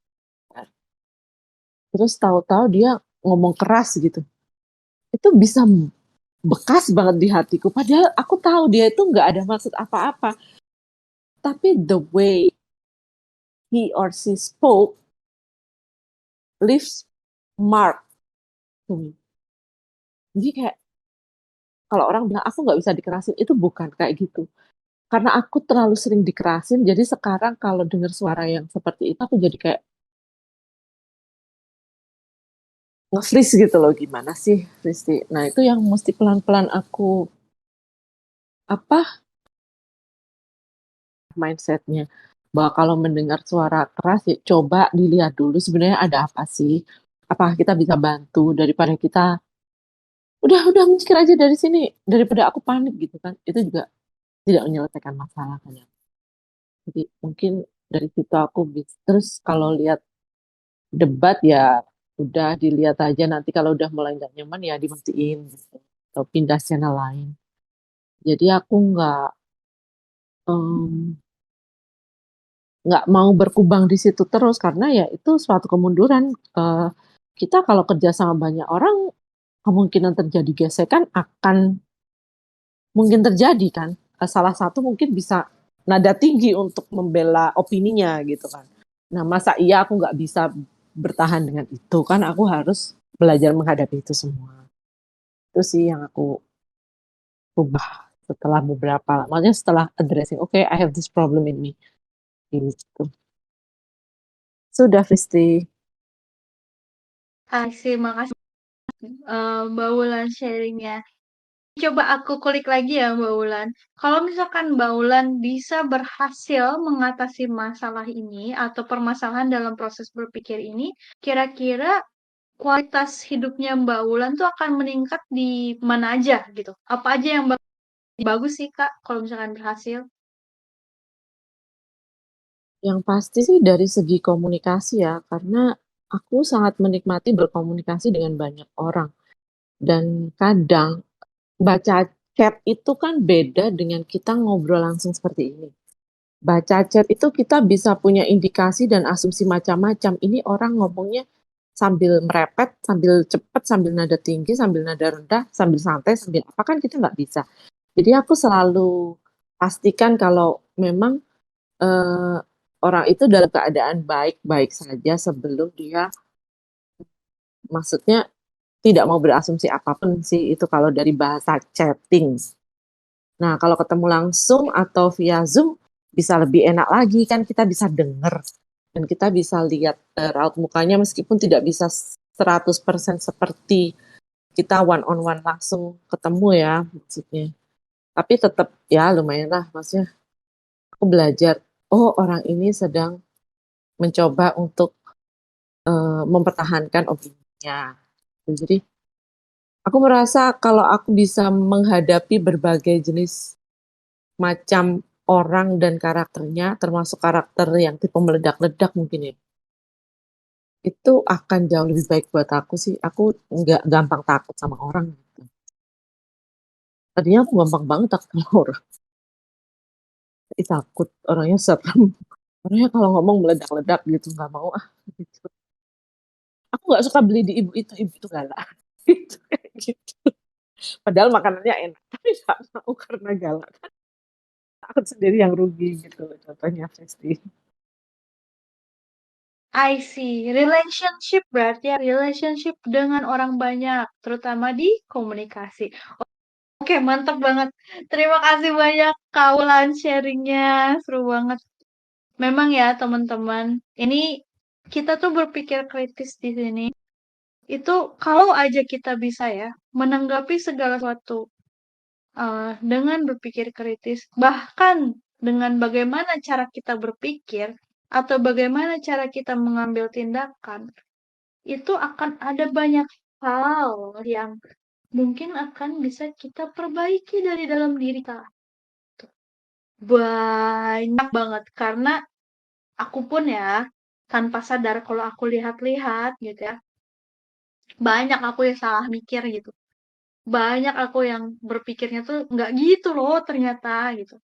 terus tahu-tahu dia ngomong keras gitu, itu bisa bekas banget di hatiku. Padahal aku tahu dia itu nggak ada maksud apa-apa, tapi the way he or she spoke leaves mark to me. Jadi kayak kalau orang bilang aku nggak bisa dikerasin, itu bukan kayak gitu. Karena aku terlalu sering dikerasin, jadi sekarang kalau dengar suara yang seperti itu, aku jadi kayak nge-freeze gitu loh, gimana sih, Risti? Nah, itu yang mesti pelan-pelan aku, mindsetnya. Bahwa kalau mendengar suara keras, ya coba dilihat dulu sebenarnya ada apa sih. Apakah kita bisa bantu daripada kita, udah mikir aja dari sini, daripada aku panik gitu kan. Itu juga tidak menyelesaikan masalah kan ya. Jadi mungkin dari situ aku bisa. Terus kalau lihat debat ya udah dilihat aja, nanti kalau udah mulai nggak nyaman ya dimatiin gitu. Atau pindah channel lain. Jadi aku em, nggak mau berkubang di situ terus karena ya itu suatu kemunduran. kita kalau kerja sama banyak orang, kemungkinan terjadi gesekan akan mungkin terjadi kan. Salah satu mungkin bisa nada tinggi untuk membela opininya gitu kan. Nah, masa iya aku nggak bisa bertahan dengan itu kan? Aku harus belajar menghadapi itu semua. Itu sih yang aku ubah setelah beberapa, maksudnya setelah addressing, okay, I have this problem in me. Gitu. Sudah, Fisti. Asik, makasih Mbak Wulan sharingnya. Coba aku kulik lagi ya Mbak Wulan. Kalau misalkan Mbak Wulan bisa berhasil mengatasi masalah ini atau permasalahan dalam proses berpikir ini, kira-kira kualitas hidupnya Mbak Wulan tuh akan meningkat di mana aja gitu? Apa aja yang bagus sih Kak kalau misalkan berhasil? Yang pasti sih dari segi komunikasi ya, karena aku sangat menikmati berkomunikasi dengan banyak orang. Dan kadang baca chat itu kan beda dengan kita ngobrol langsung seperti ini. Baca chat itu kita bisa punya indikasi dan asumsi macam-macam. Ini orang ngomongnya sambil merepet, sambil cepat, sambil nada tinggi, sambil nada rendah, sambil santai, sambil apa kan kita nggak bisa. Jadi aku selalu pastikan kalau memang eh, orang itu dalam keadaan baik-baik saja sebelum dia, maksudnya tidak mau berasumsi apapun sih itu kalau dari bahasa chatting. Nah, kalau ketemu langsung atau via Zoom bisa lebih enak lagi kan kita bisa dengar dan kita bisa lihat raut mukanya meskipun tidak bisa 100% seperti kita one on one langsung ketemu ya maksudnya. Tapi tetap ya lumayan lah maksudnya aku belajar, oh orang ini sedang mencoba untuk mempertahankan opininya. Jadi aku merasa kalau aku bisa menghadapi berbagai jenis macam orang dan karakternya, termasuk karakter yang tipe meledak-ledak mungkin ya, itu akan jauh lebih baik buat aku sih. Aku nggak gampang takut sama orang gitu. Tadinya aku gampang banget takut sama orang. Takut, orangnya serem. Orangnya kalau ngomong meledak-ledak gitu, nggak mau ah. Gitu. Aku nggak suka beli di ibu itu galak. Gitu, kayak gitu. Padahal makanannya enak, tapi nggak mau karena galak. Aku sendiri yang rugi gitu loh, contohnya Festi. I see. Relationship berarti ya relationship dengan orang banyak, terutama di komunikasi. Oke, mantap banget. Terima kasih banyak Kak Wulan sharingnya. Seru banget. Memang ya teman-teman, ini kita tuh berpikir kritis di sini. Itu kalau aja kita bisa ya menanggapi segala sesuatu dengan berpikir kritis, bahkan dengan bagaimana cara kita berpikir atau bagaimana cara kita mengambil tindakan, itu akan ada banyak hal yang mungkin akan bisa kita perbaiki dari dalam diri kita. Banyak banget karena aku pun ya tanpa sadar kalau aku lihat-lihat gitu ya, banyak aku yang salah mikir gitu. Banyak aku yang berpikirnya tuh nggak gitu loh ternyata gitu.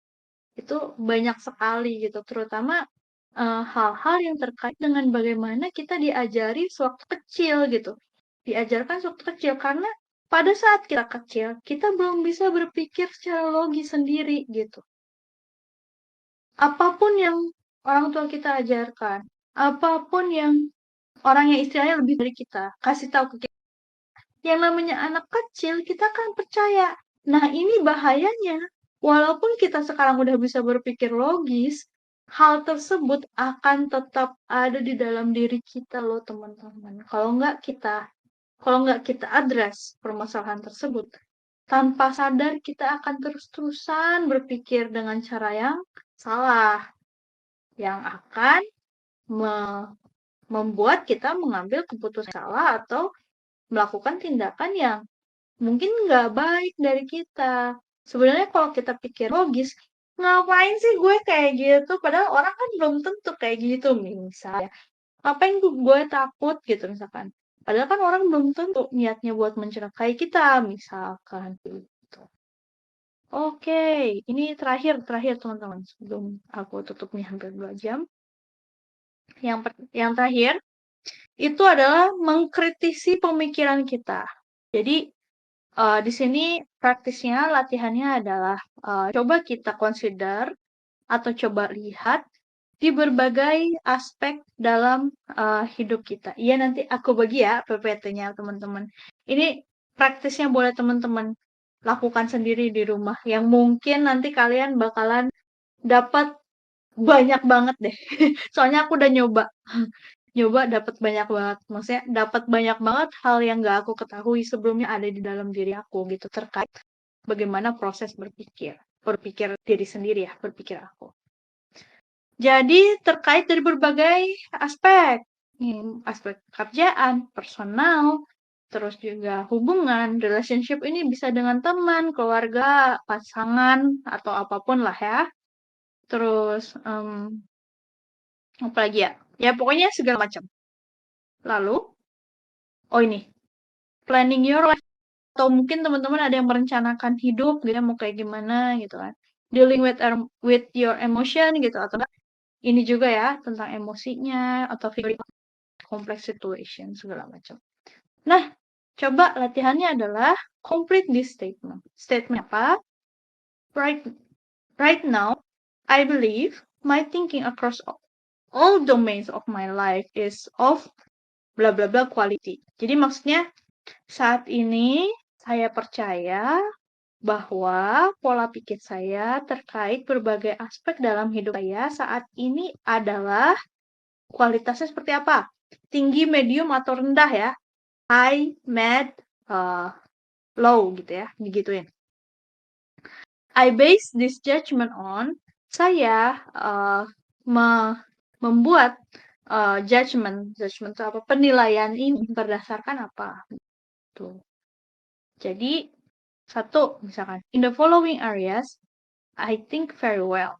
Itu banyak sekali gitu, terutama hal-hal yang terkait dengan bagaimana kita diajari sewaktu kecil gitu. Diajarkan sewaktu kecil karena pada saat kita kecil, kita belum bisa berpikir secara logis sendiri gitu. Apapun yang orang tua kita ajarkan, apapun yang orang yang istilahnya lebih dari kita kasih tahu ke kita, yang namanya anak kecil kita kan percaya. Nah, ini bahayanya. Walaupun kita sekarang udah bisa berpikir logis, hal tersebut akan tetap ada di dalam diri kita loh, teman-teman. Kalau nggak kita address permasalahan tersebut, tanpa sadar kita akan terus-terusan berpikir dengan cara yang salah, yang akan membuat kita mengambil keputusan salah atau melakukan tindakan yang mungkin nggak baik dari kita. Sebenarnya kalau kita pikir logis, ngapain sih gue kayak gitu? Padahal orang kan belum tentu kayak gitu, misalnya. Ngapain gue takut gitu misalkan. Padahal kan orang belum tentu niatnya buat mencelakai kita, misalkan gitu. Oke, ini terakhir teman-teman sebelum aku tutup nih hampir 2 jam. Yang terakhir, itu adalah mengkritisi pemikiran kita. Jadi di sini praktisnya latihannya adalah coba kita consider atau coba lihat di berbagai aspek dalam hidup kita. Iya, nanti aku bagi ya PPT-nya teman-teman. Ini praktisnya boleh teman-teman lakukan sendiri di rumah. Yang mungkin nanti kalian bakalan dapat banyak banget deh. Soalnya aku udah nyoba. Nyoba dapat banyak banget. Maksudnya dapat banyak banget hal yang gak aku ketahui sebelumnya ada di dalam diri aku gitu terkait bagaimana proses berpikir. Berpikir diri sendiri ya, berpikir aku. Jadi terkait dari berbagai aspek. Aspek pekerjaan, personal, terus juga hubungan, relationship ini bisa dengan teman, keluarga, pasangan, atau apapun lah ya. Terus, apa lagi ya? Ya pokoknya segala macam. Lalu, oh ini, planning your life. Atau mungkin teman-teman ada yang merencanakan hidup gitu, mau kayak gimana gitu kan. Dealing with your emotion gitu, atau ini juga ya, tentang emosinya, atau figuring complex situation, segala macam. Nah, coba latihannya adalah complete this statement. Statement apa? Right now, I believe my thinking across all domains of my life is of bla bla bla quality. Jadi maksudnya saat ini saya percaya bahwa pola pikir saya terkait berbagai aspek dalam hidup saya saat ini adalah kualitasnya seperti apa? Tinggi, medium, atau rendah ya? High, mid, low gitu ya, digituin. I base this judgment on saya membuat judgment itu apa? Penilaian ini berdasarkan apa? Tuh. Jadi satu misalkan in the following areas I think very well.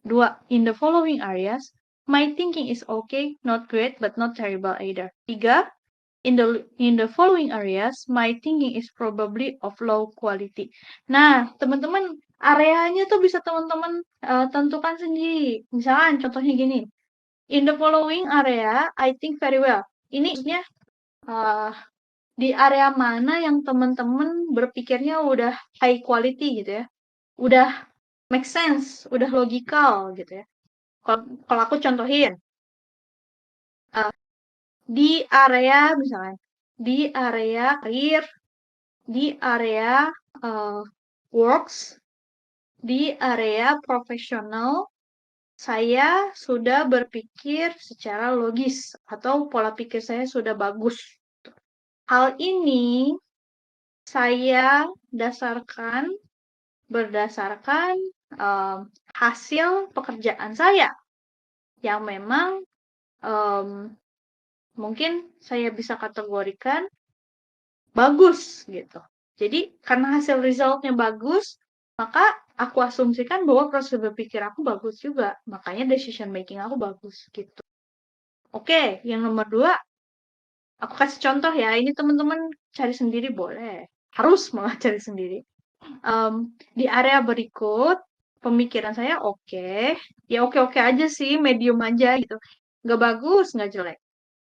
Dua, in the following areas my thinking is okay, not great, but not terrible either. Tiga, in the following areas, my thinking is probably of low quality. Nah, teman-teman, areanya tuh bisa teman-teman tentukan sendiri. Misalkan contohnya gini, in the following area, I think very well. Ini maksudnya di area mana yang teman-teman berpikirnya udah high quality gitu ya, udah make sense, udah logical gitu ya. Kalau aku contohin, di area misalnya, di area career, di area works, di area profesional, saya sudah berpikir secara logis atau pola pikir saya sudah bagus. Hal ini saya berdasarkan hasil pekerjaan saya yang memang mungkin saya bisa kategorikan bagus gitu. Jadi karena hasil resultnya bagus, maka aku asumsikan bahwa proses berpikir aku bagus juga. Makanya decision making aku bagus gitu. Oke, yang nomor 2, aku kasih contoh ya. Ini teman-teman cari sendiri boleh. Harus malah cari sendiri. Di area berikut, pemikiran saya oke. Ya oke-oke aja sih, medium aja gitu. Nggak bagus, nggak jelek.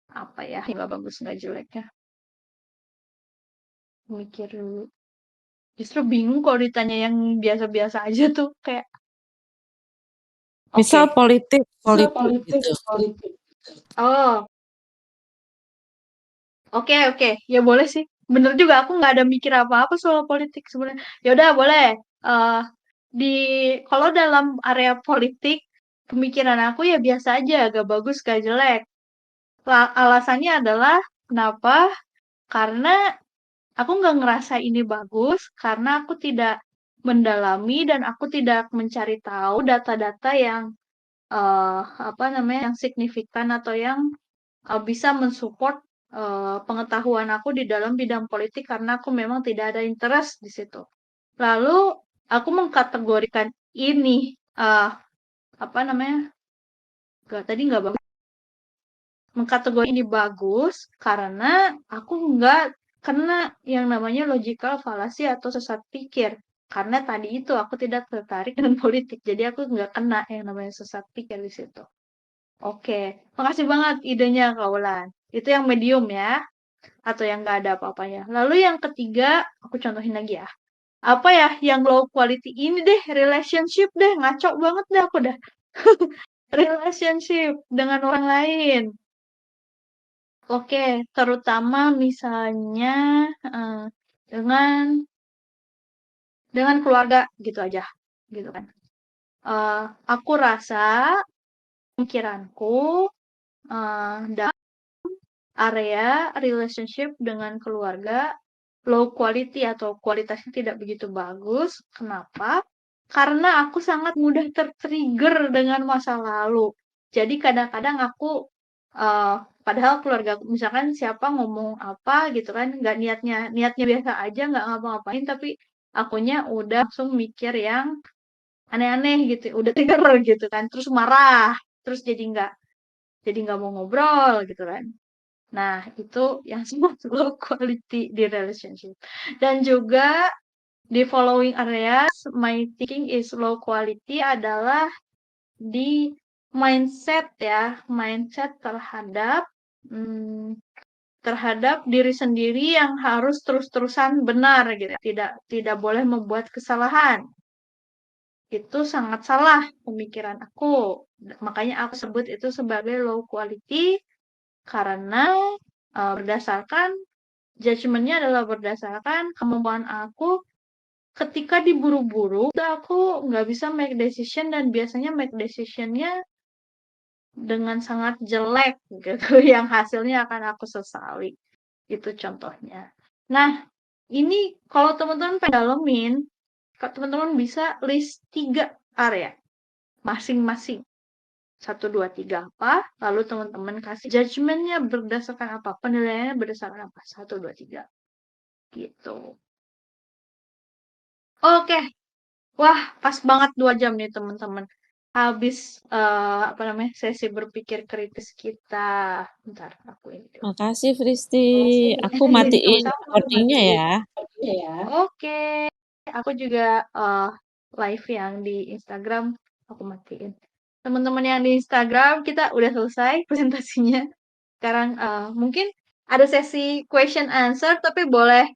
Apa ya, nggak bagus, nggak jeleknya. Mikir dulu. Justru bingung kalau ditanya yang biasa-biasa aja tuh kayak. Misal politik gitu. Oh. Oke. Ya boleh sih. Bener juga, aku nggak ada mikir apa-apa soal politik sebenarnya. Ya udah boleh. Kalau dalam area politik, pemikiran aku ya biasa aja, gak bagus, gak jelek. Alasannya adalah kenapa? Karena aku nggak ngerasa ini bagus karena aku tidak mendalami dan aku tidak mencari tahu data-data yang yang signifikan atau yang bisa mensupport pengetahuan aku di dalam bidang politik karena aku memang tidak ada interest di situ. Lalu aku mengkategorikan ini nggak bagus. Mengkategori ini bagus karena aku nggak kena yang namanya logical fallacy atau sesat pikir. Karena tadi itu aku tidak tertarik dengan politik, jadi aku nggak kena yang namanya sesat pikir di situ. Oke, makasih banget idenya Kak Wulan. Itu yang medium ya, atau yang nggak ada apa-apanya. Lalu yang ketiga, aku contohin lagi ya. Apa ya yang low quality ini deh, relationship deh, ngaco banget deh aku dah. Relationship dengan orang lain. Oke, terutama misalnya dengan keluarga gitu aja, gitu kan. Aku rasa pemikiranku dalam area relationship dengan keluarga low quality atau kualitasnya tidak begitu bagus. Kenapa? Karena aku sangat mudah tertrigger dengan masa lalu. Jadi kadang-kadang aku padahal keluarga misalkan siapa ngomong apa gitu kan, nggak niatnya biasa aja, nggak ngapa-ngapain, tapi akunya udah langsung mikir yang aneh-aneh gitu, udah trigger gitu kan, terus marah, terus jadi nggak mau ngobrol gitu kan. Nah, itu yang sangat low quality di relationship. Dan juga di following areas, my thinking is low quality adalah di mindset ya, mindset terhadap diri sendiri yang harus terus-terusan benar gitu. Tidak boleh membuat kesalahan. Itu sangat salah pemikiran aku. Makanya aku sebut itu sebagai low quality karena berdasarkan judgement-nya adalah berdasarkan kemampuan aku ketika diburu-buru, aku nggak bisa make decision dan biasanya make decision-nya dengan sangat jelek gitu, yang hasilnya akan aku sesali. Itu contohnya. Nah, ini kalau teman-teman pengen dalemin, teman-teman bisa list 3 area masing-masing. 1, 2, 3 apa, lalu teman-teman kasih judgement-nya berdasarkan apa, penilaiannya berdasarkan apa, 1, 2, 3. Gitu. Oke. Wah, pas banget 2 jam nih teman-teman. Habis sesi berpikir kritis kita. Bentar, aku ini dulu. Makasih Fristi. Aku matiin Sama-sama. recording-nya ya. Oke. Aku juga live yang di Instagram aku matiin. Teman-teman yang di Instagram kita udah selesai presentasinya. Sekarang mungkin ada sesi question answer tapi boleh